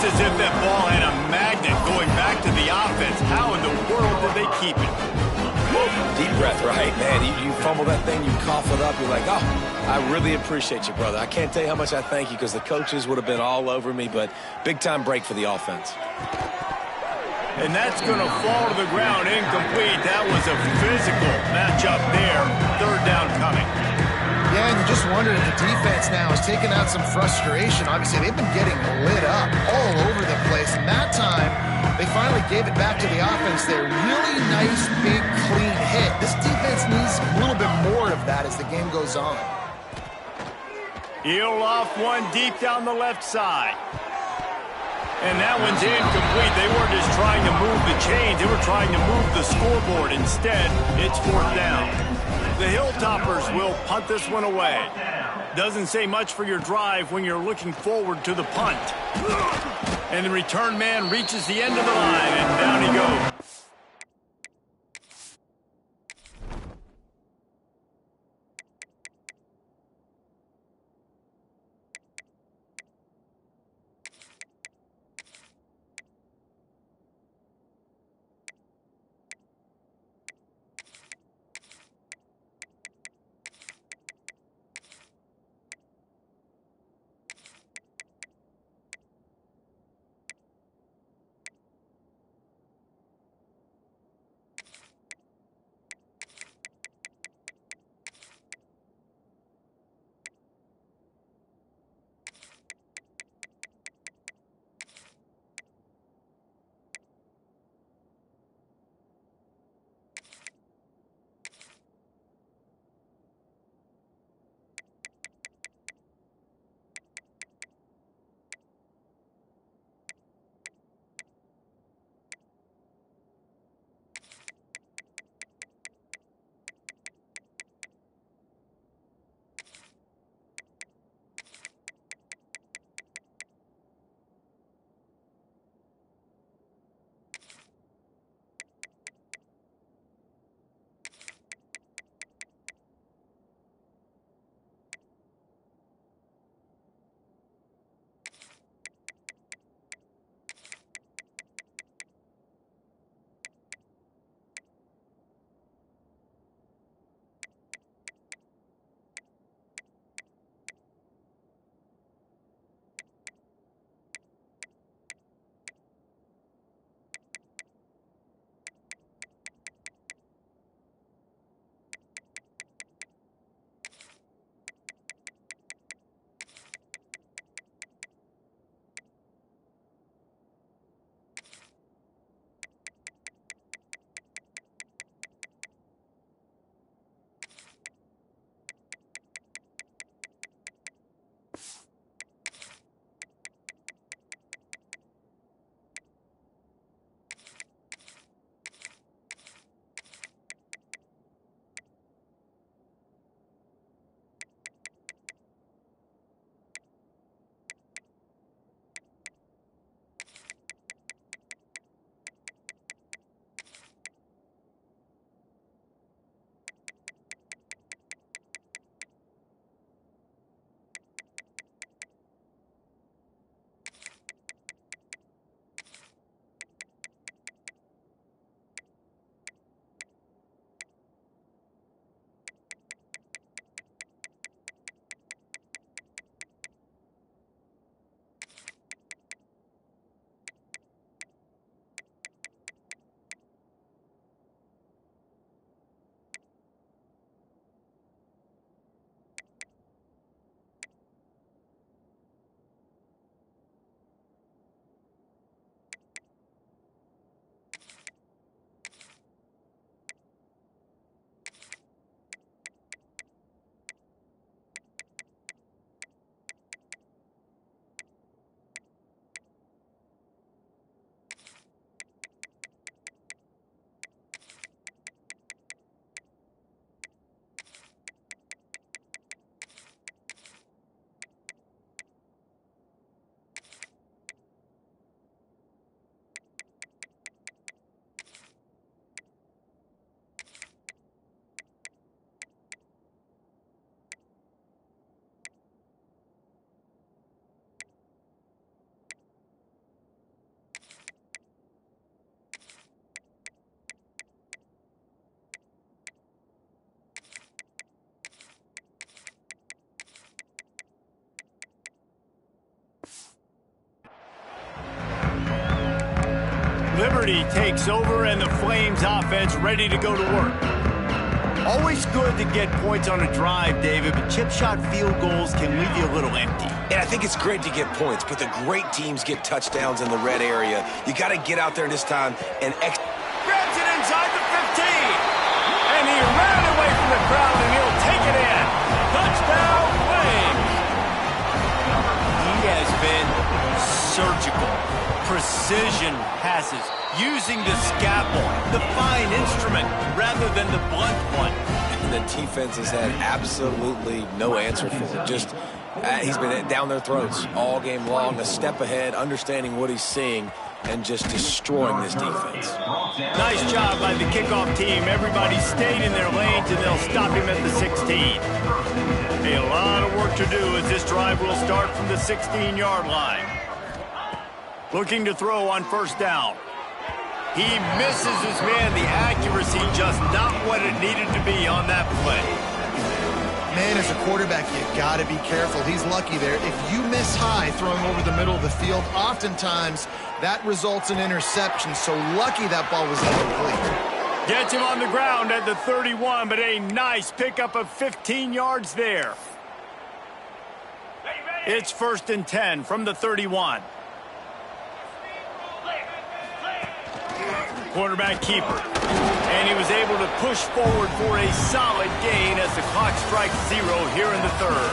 It's as if that ball had a magnet going back to the offense. How in the world did they keep it? Deep breath, right? Man, you fumble that thing, you cough it up. You're like, oh, I really appreciate you, brother. I can't tell you how much I thank you because the coaches would have been all over me, but big-time break for the offense. And that's going to fall to the ground incomplete. That was a physical matchup there. 3rd down coming. Yeah, and you just wonder if the defense now has taken out some frustration. Obviously, they've been getting lit up all over the place. And that time, they finally gave it back to the offense there. Really nice, big, clean hit. This defense needs a little bit more of that as the game goes on. He'll off one deep down the left side. And that one's incomplete. They weren't just trying to move the chains. They were trying to move the scoreboard. Instead, it's 4th down. The Hilltoppers will punt this one away. Doesn't say much for your drive when you're looking forward to the punt. And the return man reaches the end of the line, and down he goes. Liberty takes over, and the Flames offense ready to go to work. Always good to get points on a drive, David, but chip shot field goals can leave you a little empty. And I think it's great to get points, but the great teams get touchdowns in the red area. You got to get out there this time and grabs it inside the 15. And he ran away from the crowd, and he'll take it in. Touchdown, Flames. He has been surgical. Precision passes, using the scalpel, the fine instrument, rather than the blunt one. And the defense has had absolutely no answer for it. Just, he's been down their throats all game long, a step ahead, understanding what he's seeing, and just destroying this defense. Nice job by the kickoff team. Everybody stayed in their lanes, and they'll stop him at the 16. A lot of work to do as this drive will start from the 16-yard line. Looking to throw on first down. He misses his man. The accuracy just not what it needed to be on that play. Man, as a quarterback, you got to be careful. He's lucky there. If you miss high throwing over the middle of the field, oftentimes that results in interception. So lucky that ball was incomplete. Gets him on the ground at the 31, but a nice pickup of 15 yards there. It's 1st and 10 from the 31. Quarterback keeper. And he was able to push forward for a solid gain as the clock strikes 0 here in the 3rd.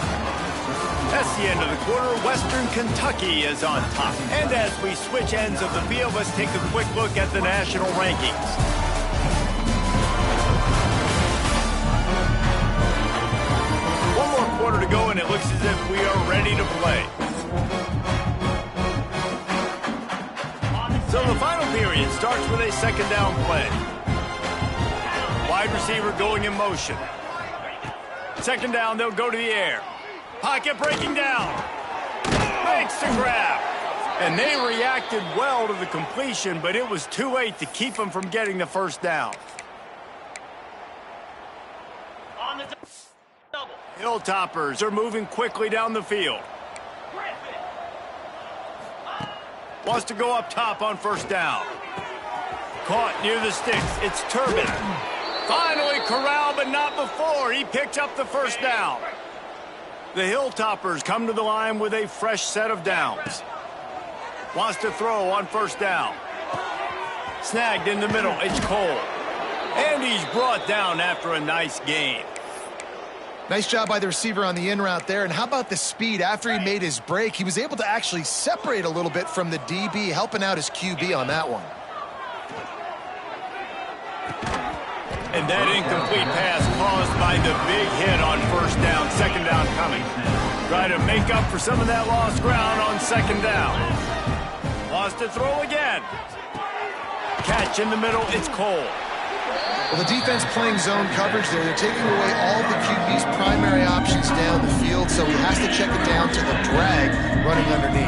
That's the end of the quarter. Western Kentucky is on top. And as we switch ends of the field, let's take a quick look at the national rankings. One more quarter to go, and it looks as if we are ready to play. So the final period starts with a 2nd down play. Wide receiver going in motion. 2nd down, they'll go to the air. Pocket breaking down. Makes the grab. And they reacted well to the completion, but it was too late to keep them from getting the 1st down. Hilltoppers are moving quickly down the field. Wants to go up top on 1st down. Caught near the sticks. It's Turbin. Finally corralled, but not before. He picked up the 1st down. The Hilltoppers come to the line with a fresh set of downs. Wants to throw on 1st down. Snagged in the middle. It's Cole. And he's brought down after a nice gain. Nice job by the receiver on the in route there. And how about the speed? After he made his break, he was able to actually separate a little bit from the DB, helping out his QB on that one. And that incomplete pass caused by the big hit on 1st down, 2nd down coming. Try to make up for some of that lost ground on 2nd down. Wants to throw again. Catch in the middle, it's Cole. Well, the defense playing zone coverage there. They're taking away all the QB's primary options down the field, so he has to check it down to the drag running underneath.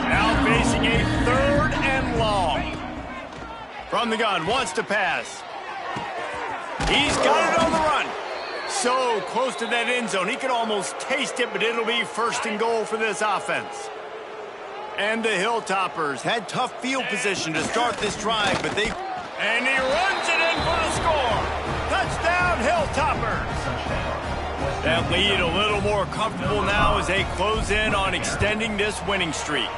Now facing a 3rd and long. From the gun, wants to pass. He's got it on the run. So close to that end zone. He could almost taste it, but it'll be 1st and goal for this offense. And the Hilltoppers had tough field position to start this drive, but they... And he runs it in for the score. Touchdown, Hilltoppers. That lead a little more comfortable now as they close in on extending this winning streak.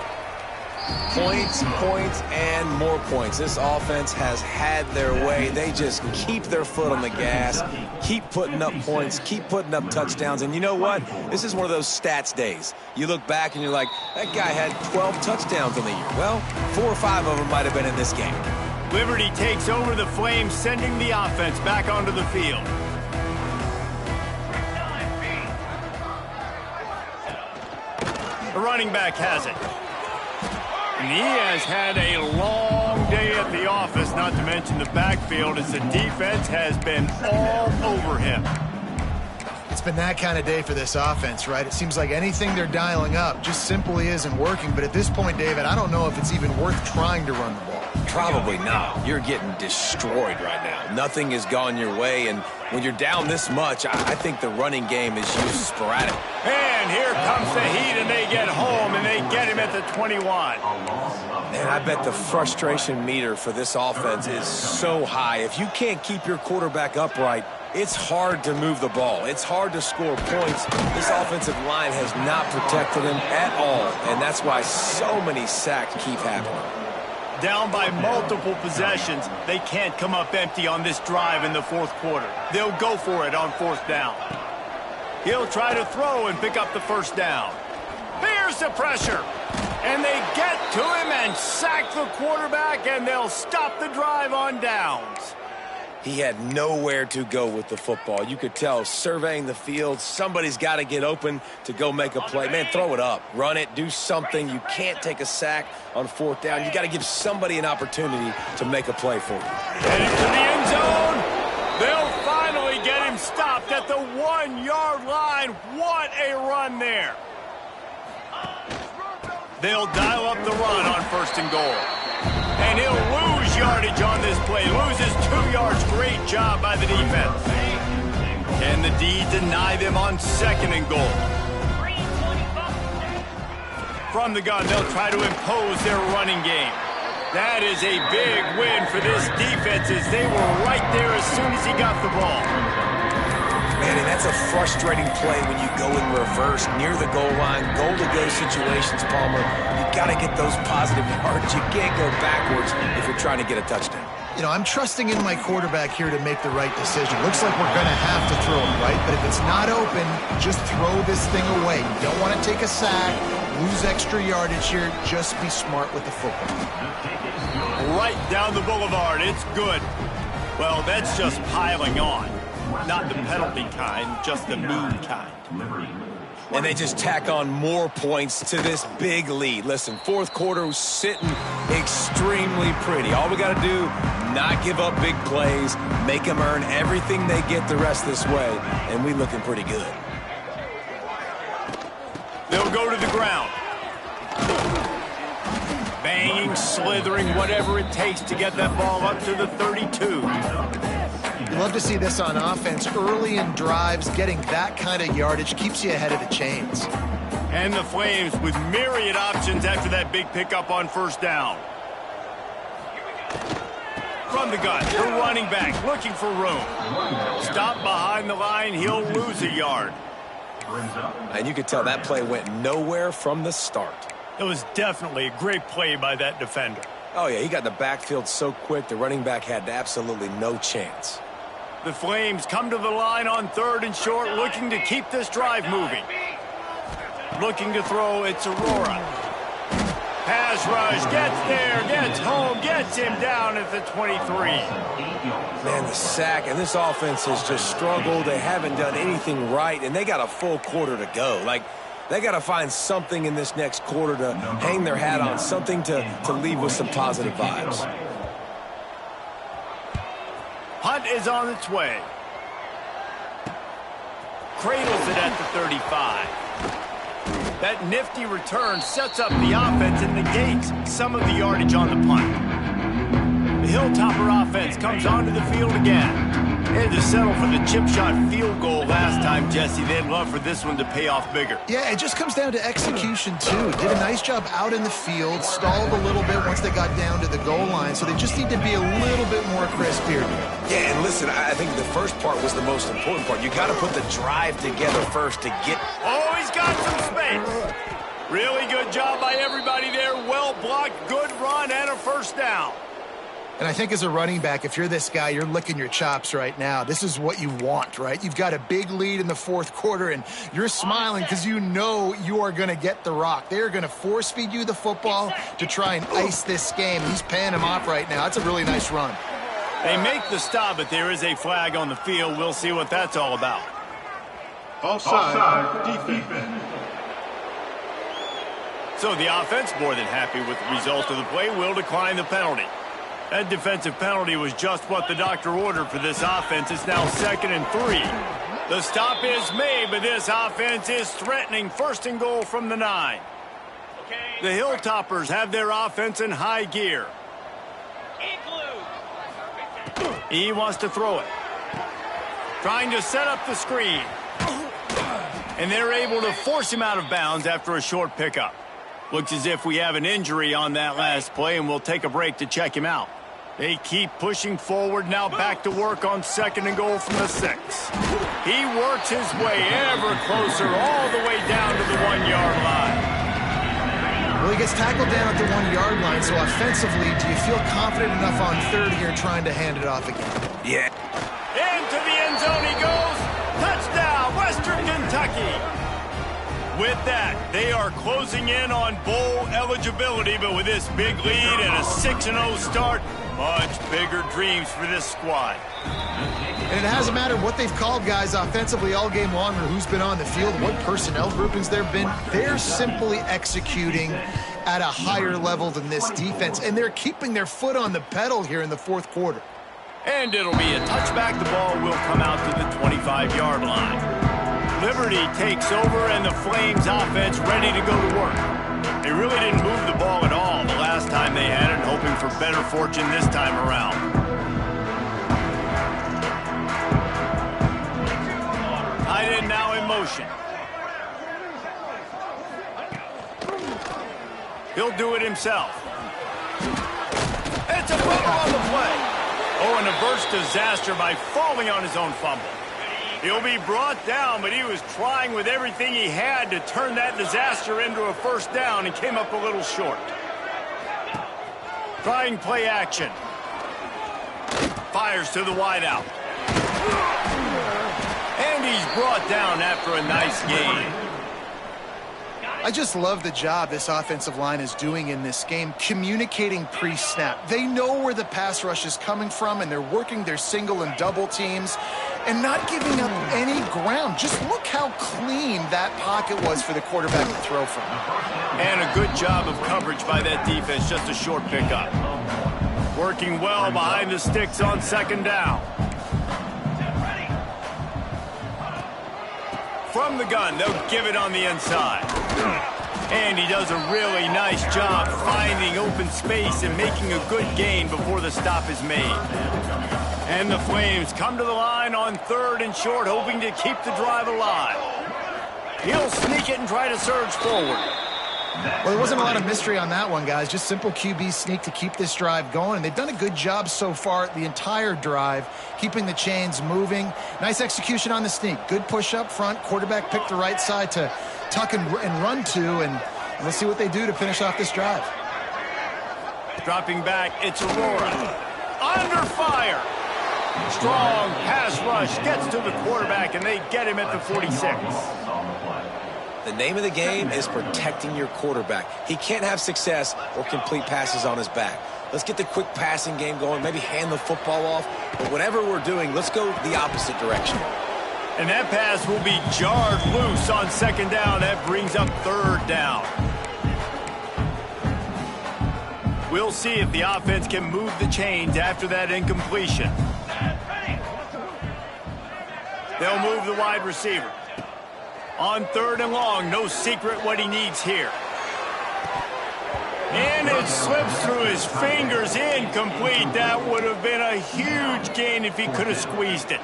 Points, points, and more points. This offense has had their way. They just keep their foot on the gas, keep putting up points, keep putting up touchdowns. And you know what? This is one of those stats days. You look back and you're like, that guy had 12 touchdowns on the year. Well, 4 or 5 of them might have been in this game. Liberty takes over the Flames, sending the offense back onto the field. The running back has it. And he has had a long day at the office, not to mention the backfield, as the defense has been all over him. It's been that kind of day for this offense, right? It seems like anything they're dialing up just simply isn't working. But at this point, David, I don't know if it's even worth trying to run the ball. Probably not. You're getting destroyed right now. Nothing has gone your way, and when you're down this much, I think the running game is used sporadic. And here comes the Heat, and they get home, and they get him at the 21. Man, I bet the frustration meter for this offense is so high. If you can't keep your quarterback upright, it's hard to move the ball. It's hard to score points. This offensive line has not protected him at all, and that's why so many sacks keep happening. Down by multiple possessions, they can't come up empty on this drive in the fourth quarter. They'll go for it on fourth down. He'll try to throw and pick up the first down. Here's the pressure. And they get to him and sack the quarterback, and they'll stop the drive on downs. He had nowhere to go with the football. You could tell surveying the field, somebody's got to get open to go make a play. Man, throw it up. Run it. Do something. You can't take a sack on fourth down. You got to give somebody an opportunity to make a play for you. Heading to the end zone. They'll finally get him stopped at the 1-yard line. What a run there. They'll dial up the run on first and goal. And he'll lose yardage on this play. Loses 2 yards. Great job by the defense. Can the D deny them on second and goal? From the gun, they'll try to impose their running game. That is a big win for this defense as they were right there as soon as he got the ball. Man, and that's a frustrating play when you go in reverse near the goal line, goal-to-go situations, Palmer. You got to get those positive yards. You can't go backwards if you're trying to get a touchdown. You know, I'm trusting in my quarterback here to make the right decision. Looks like we're going to have to throw it, right? But if it's not open, just throw this thing away. You don't want to take a sack, lose extra yardage here. Just be smart with the football. Right down the boulevard. It's good. Well, that's just piling on. Not the penalty kind, just the mean kind. And they just tack on more points to this big lead. Listen, fourth quarter was sitting extremely pretty. All we got to do, not give up big plays, make them earn everything they get the rest this way, and we looking pretty good. They'll go to the ground. Banging, slithering, whatever it takes to get that ball up to the 32. Love to see this on offense. Early in drives, getting that kind of yardage keeps you ahead of the chains. And the Flames with myriad options after that big pickup on first down. From the gun, the running back looking for room. Stop behind the line, he'll lose a yard. And you could tell that play went nowhere from the start. It was definitely a great play by that defender. Oh, yeah, he got in the backfield so quick, the running back had absolutely no chance. The Flames come to the line on third and short, looking to keep this drive moving. Looking to throw, it's Aurora. Pass rush, gets there, gets home, gets him down at the 23. Man, the sack, and this offense has just struggled. They haven't done anything right, and they got a full quarter to go. Like, they got to find something in this next quarter to hang their hat on, something to leave with some positive vibes. Hunt is on its way. Cradles it at the 35. That nifty return sets up the offense and negates some of the yardage on the punt. The Hilltopper offense comes onto the field again. They had to settle for the chip shot field goal last time, Jesse. They'd love for this one to pay off bigger. Yeah, it just comes down to execution, too. Did a nice job out in the field, stalled a little bit once they got down to the goal line, so they just need to be a little bit more crisp here. Yeah, and listen, I think the first part was the most important part. You got to put the drive together first to get... Oh, he's got some space. Really good job by everybody there. Well blocked, good run, and a first down. And I think as a running back, if you're this guy, you're licking your chops right now. This is what you want, right? You've got a big lead in the fourth quarter, and you're smiling because you know you are going to get the rock. They're going to force-feed you the football to try and ice this game. He's paying him off right now. That's a really nice run. They make the stop, but there is a flag on the field. We'll see what that's all about. Offside defense. So the offense, more than happy with the result of the play, will decline the penalty. That defensive penalty was just what the doctor ordered for this offense. It's now 2nd and 3. The stop is made, but this offense is threatening 1st and goal from the 9. The Hilltoppers have their offense in high gear. He wants to throw it. Trying to set up the screen. And they're able to force him out of bounds after a short pickup. Looks as if we have an injury on that last play, and we'll take a break to check him out. They keep pushing forward, now back to work on 2nd and goal from the 6. He works his way ever closer all the way down to the 1-yard line. Well, he gets tackled down at the 1-yard line, so offensively, do you feel confident enough on 3rd here trying to hand it off again? Yeah. Into the end zone he goes. Touchdown, Western Kentucky. With that, they are closing in on bowl eligibility, but with this big lead and a 6-0 start, much bigger dreams for this squad. And it hasn't mattered what they've called guys offensively all game long or who's been on the field, what personnel groupings there have been. They're simply executing at a higher level than this defense, and they're keeping their foot on the pedal here in the 4th quarter. And it'll be a touchback. The ball will come out to the 25-yard line. Liberty takes over, and the Flames offense ready to go to work. They really didn't move the ball at all the last time they had it, hoping for better fortune this time around. Tight end now in motion. He'll do it himself. It's a fumble on the play. Oh, and averts disaster by falling on his own fumble. He'll be brought down, but he was trying with everything he had to turn that disaster into a 1st down and came up a little short. Trying play action. Fires to the wideout. And he's brought down after a nice gain. I just love the job this offensive line is doing in this game, communicating pre-snap. They know where the pass rush is coming from, and they're working their single and double teams and not giving up any ground. Just look how clean that pocket was for the quarterback to throw from. And a good job of coverage by that defense, just a short pickup. Working well behind the sticks on 2nd down. From the gun, they'll give it on the inside. And he does a really nice job finding open space and making a good gain before the stop is made. And the Flames come to the line on 3rd and short, hoping to keep the drive alive. He'll sneak it and try to surge forward. Well, there wasn't a lot of mystery on that one, guys. Just simple QB sneak to keep this drive going. And they've done a good job so far the entire drive, keeping the chains moving. Nice execution on the sneak. Good push up front. Quarterback picked the right side to tuck and run to, and we'll see what they do to finish off this drive. Dropping back, it's Aurora. Under fire. Strong pass rush gets to the quarterback, and they get him at the 46. The name of the game is protecting your quarterback. He can't have success or complete passes on his back. Let's get the quick passing game going, maybe hand the football off. But whatever we're doing, let's go the opposite direction. And that pass will be jarred loose on 2nd down. That brings up 3rd down. We'll see if the offense can move the chains after that incompletion. They'll move the wide receiver. On 3rd and long, no secret what he needs here. And it slips through his fingers, incomplete. That would have been a huge gain if he could have squeezed it.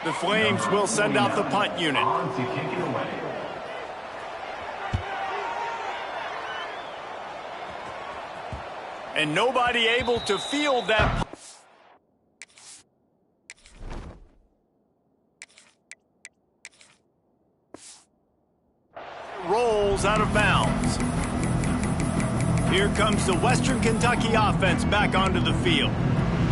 The Flames will send out the punt unit. And nobody able to field that. Rolls out of bounds. Here comes the Western Kentucky offense back onto the field.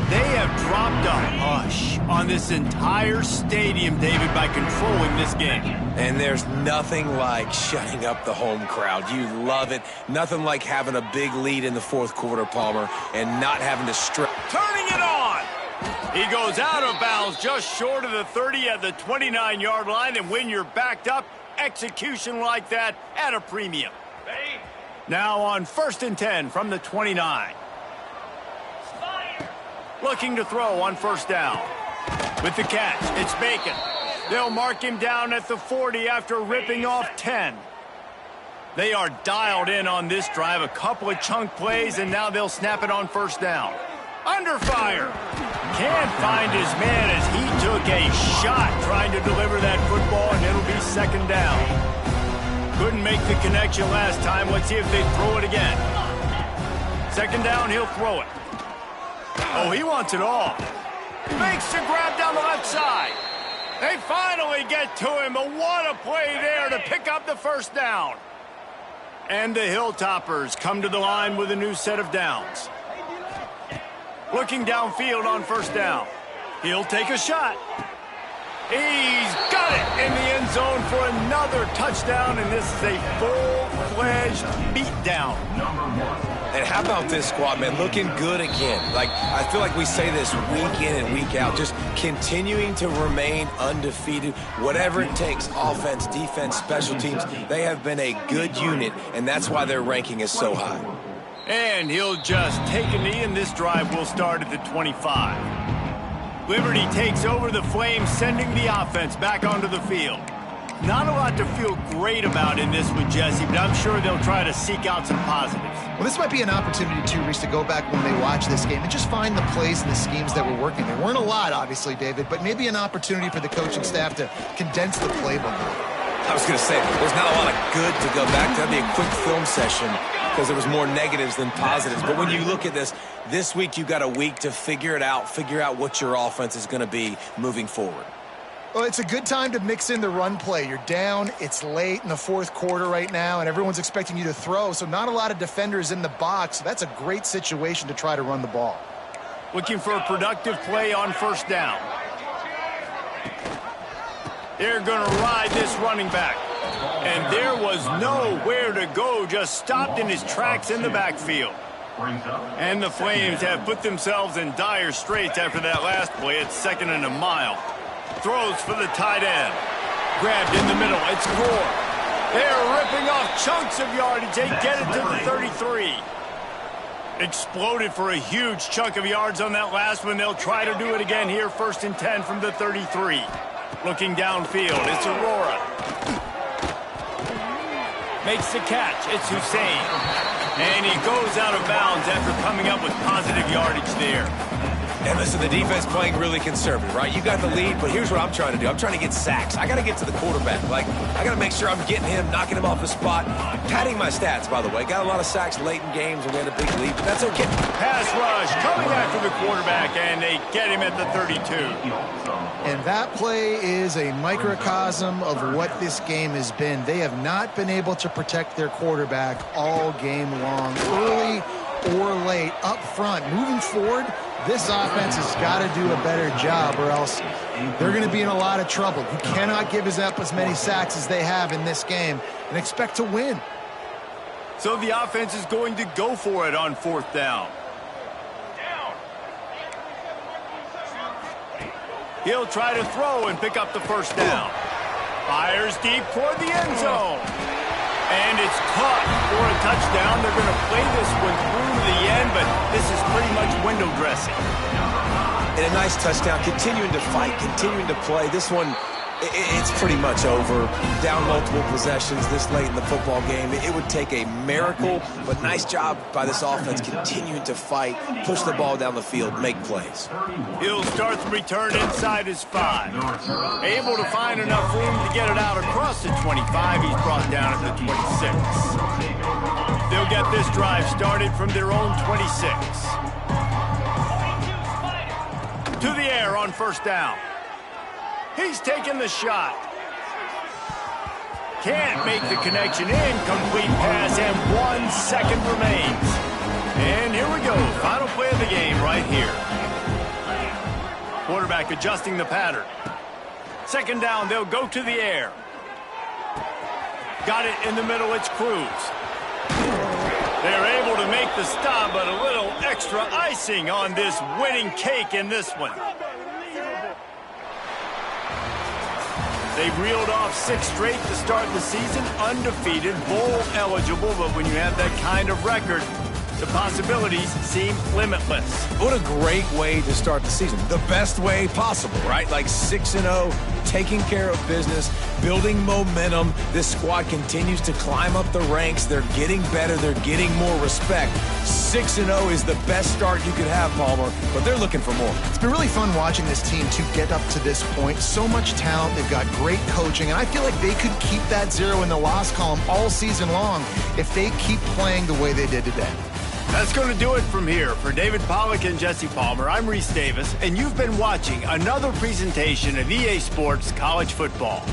They have dropped a hush on this entire stadium, David, by controlling this game. And there's nothing like shutting up the home crowd. You love it. Nothing like having a big lead in the 4th quarter, Palmer, and not having to stress. Turning it on. He goes out of bounds just short of the 30 at the 29-yard line, and when you're backed up, execution like that at a premium. Now on 1st and 10 from the 29. Looking to throw on 1st down. With the catch, it's Bacon. They'll mark him down at the 40 after ripping off 10. They are dialed in on this drive. A couple of chunk plays, and now they'll snap it on first down. Under fire. Can't find his man as he took a shot trying to deliver that football, and it'll be second down. Couldn't make the connection last time. Let's see if they throw it again. Second down, he'll throw it. Oh, he wants it all. Makes the grab down the left side. They finally get to him, but what a play there to pick up the first down. And the Hilltoppers come to the line with a new set of downs. Looking downfield on first down. He'll take a shot. He's got it in the end zone for another touchdown, and this is a full-fledged beatdown. And how about this squad, man? Looking good again. Like, I feel like we say this week in and week out, just continuing to remain undefeated. Whatever it takes, offense, defense, special teams, they have been a good unit, and that's why their ranking is so high. And he'll just take a knee, and this drive will start at the 25. Liberty takes over the Flames, sending the offense back onto the field. Not a lot to feel great about in this with Jesse, but I'm sure they'll try to seek out some positives. Well, this might be an opportunity, too, Reese, to go back when they watch this game and just find the plays and the schemes that were working. There weren't a lot, obviously, David, but maybe an opportunity for the coaching staff to condense the playbook. I was going to say, there's not a lot of good to go back to. That'd be a quick film session because there was more negatives than positives. But when you look at this week you got a week to figure it out, figure out what your offense is going to be moving forward. Well, it's a good time to mix in the run play. You're down, it's late in the fourth quarter right now, and everyone's expecting you to throw, so not a lot of defenders in the box. So that's a great situation to try to run the ball. Looking for a productive play on first down. They're going to ride this running back. And there was nowhere to go, just stopped in his tracks in the backfield. And the Flames have put themselves in dire straits after that last play. It's second and a mile. Throws for the tight end. Grabbed in the middle. It's Gore. They're ripping off chunks of yardage. They get it to the 33. Exploded for a huge chunk of yards on that last one. They'll try to do it again here. First and 10 from the 33. Looking downfield. It's Aurora. Makes the catch. It's Hussein. And he goes out of bounds after coming up with positive yardage there. And listen, the defense playing really conservative, right? You got the lead, but here's what I'm trying to do. I'm trying to get sacks. I got to get to the quarterback. Like, I got to make sure I'm getting him, knocking him off the spot. Padding my stats, by the way. Got a lot of sacks late in games, and we had a big lead, but that's okay. Pass rush coming after the quarterback, and they get him at the 32. And that play is a microcosm of what this game has been. They have not been able to protect their quarterback all game long, early or late, up front. Moving forward, this offense has got to do a better job, or else they're going to be in a lot of trouble. You cannot give up as many sacks as they have in this game and expect to win. So the offense is going to go for it on fourth down. He'll try to throw and pick up the first down. Fires deep toward the end zone. And it's caught for a touchdown. They're going to play this one through to the end, but this is pretty much window dressing. And a nice touchdown, continuing to fight, continuing to play. This one, it's pretty much over. Down multiple possessions this late in the football game. It would take a miracle, but nice job by this offense continuing to fight, push the ball down the field, make plays. He'll start the return inside his 5. Able to find enough room to get it out across the 25. He's brought down at the 26. They'll get this drive started from their own 26. To the air on first down. He's taking the shot. Can't make the connection. Incomplete pass, and 1 second remains. And here we go. Final play of the game right here. Quarterback adjusting the pattern. Second down, they'll go to the air. Got it in the middle, it's Cruz. They're able to make the stop, but a little extra icing on this winning cake in this one. They've reeled off 6 straight to start the season, undefeated, bowl eligible, but when you have that kind of record, the possibilities seem limitless. What a great way to start the season. The best way possible, right? Like 6-0, taking care of business, building momentum. This squad continues to climb up the ranks. They're getting better. They're getting more respect. 6-0 is the best start you could have, Palmer, but they're looking for more. It's been really fun watching this team to get up to this point. So much talent. They've got great coaching, and I feel like they could keep that 0 in the loss column all season long if they keep playing the way they did today. That's going to do it from here. For David Pollack and Jesse Palmer, I'm Reese Davis, and you've been watching another presentation of EA Sports College Football.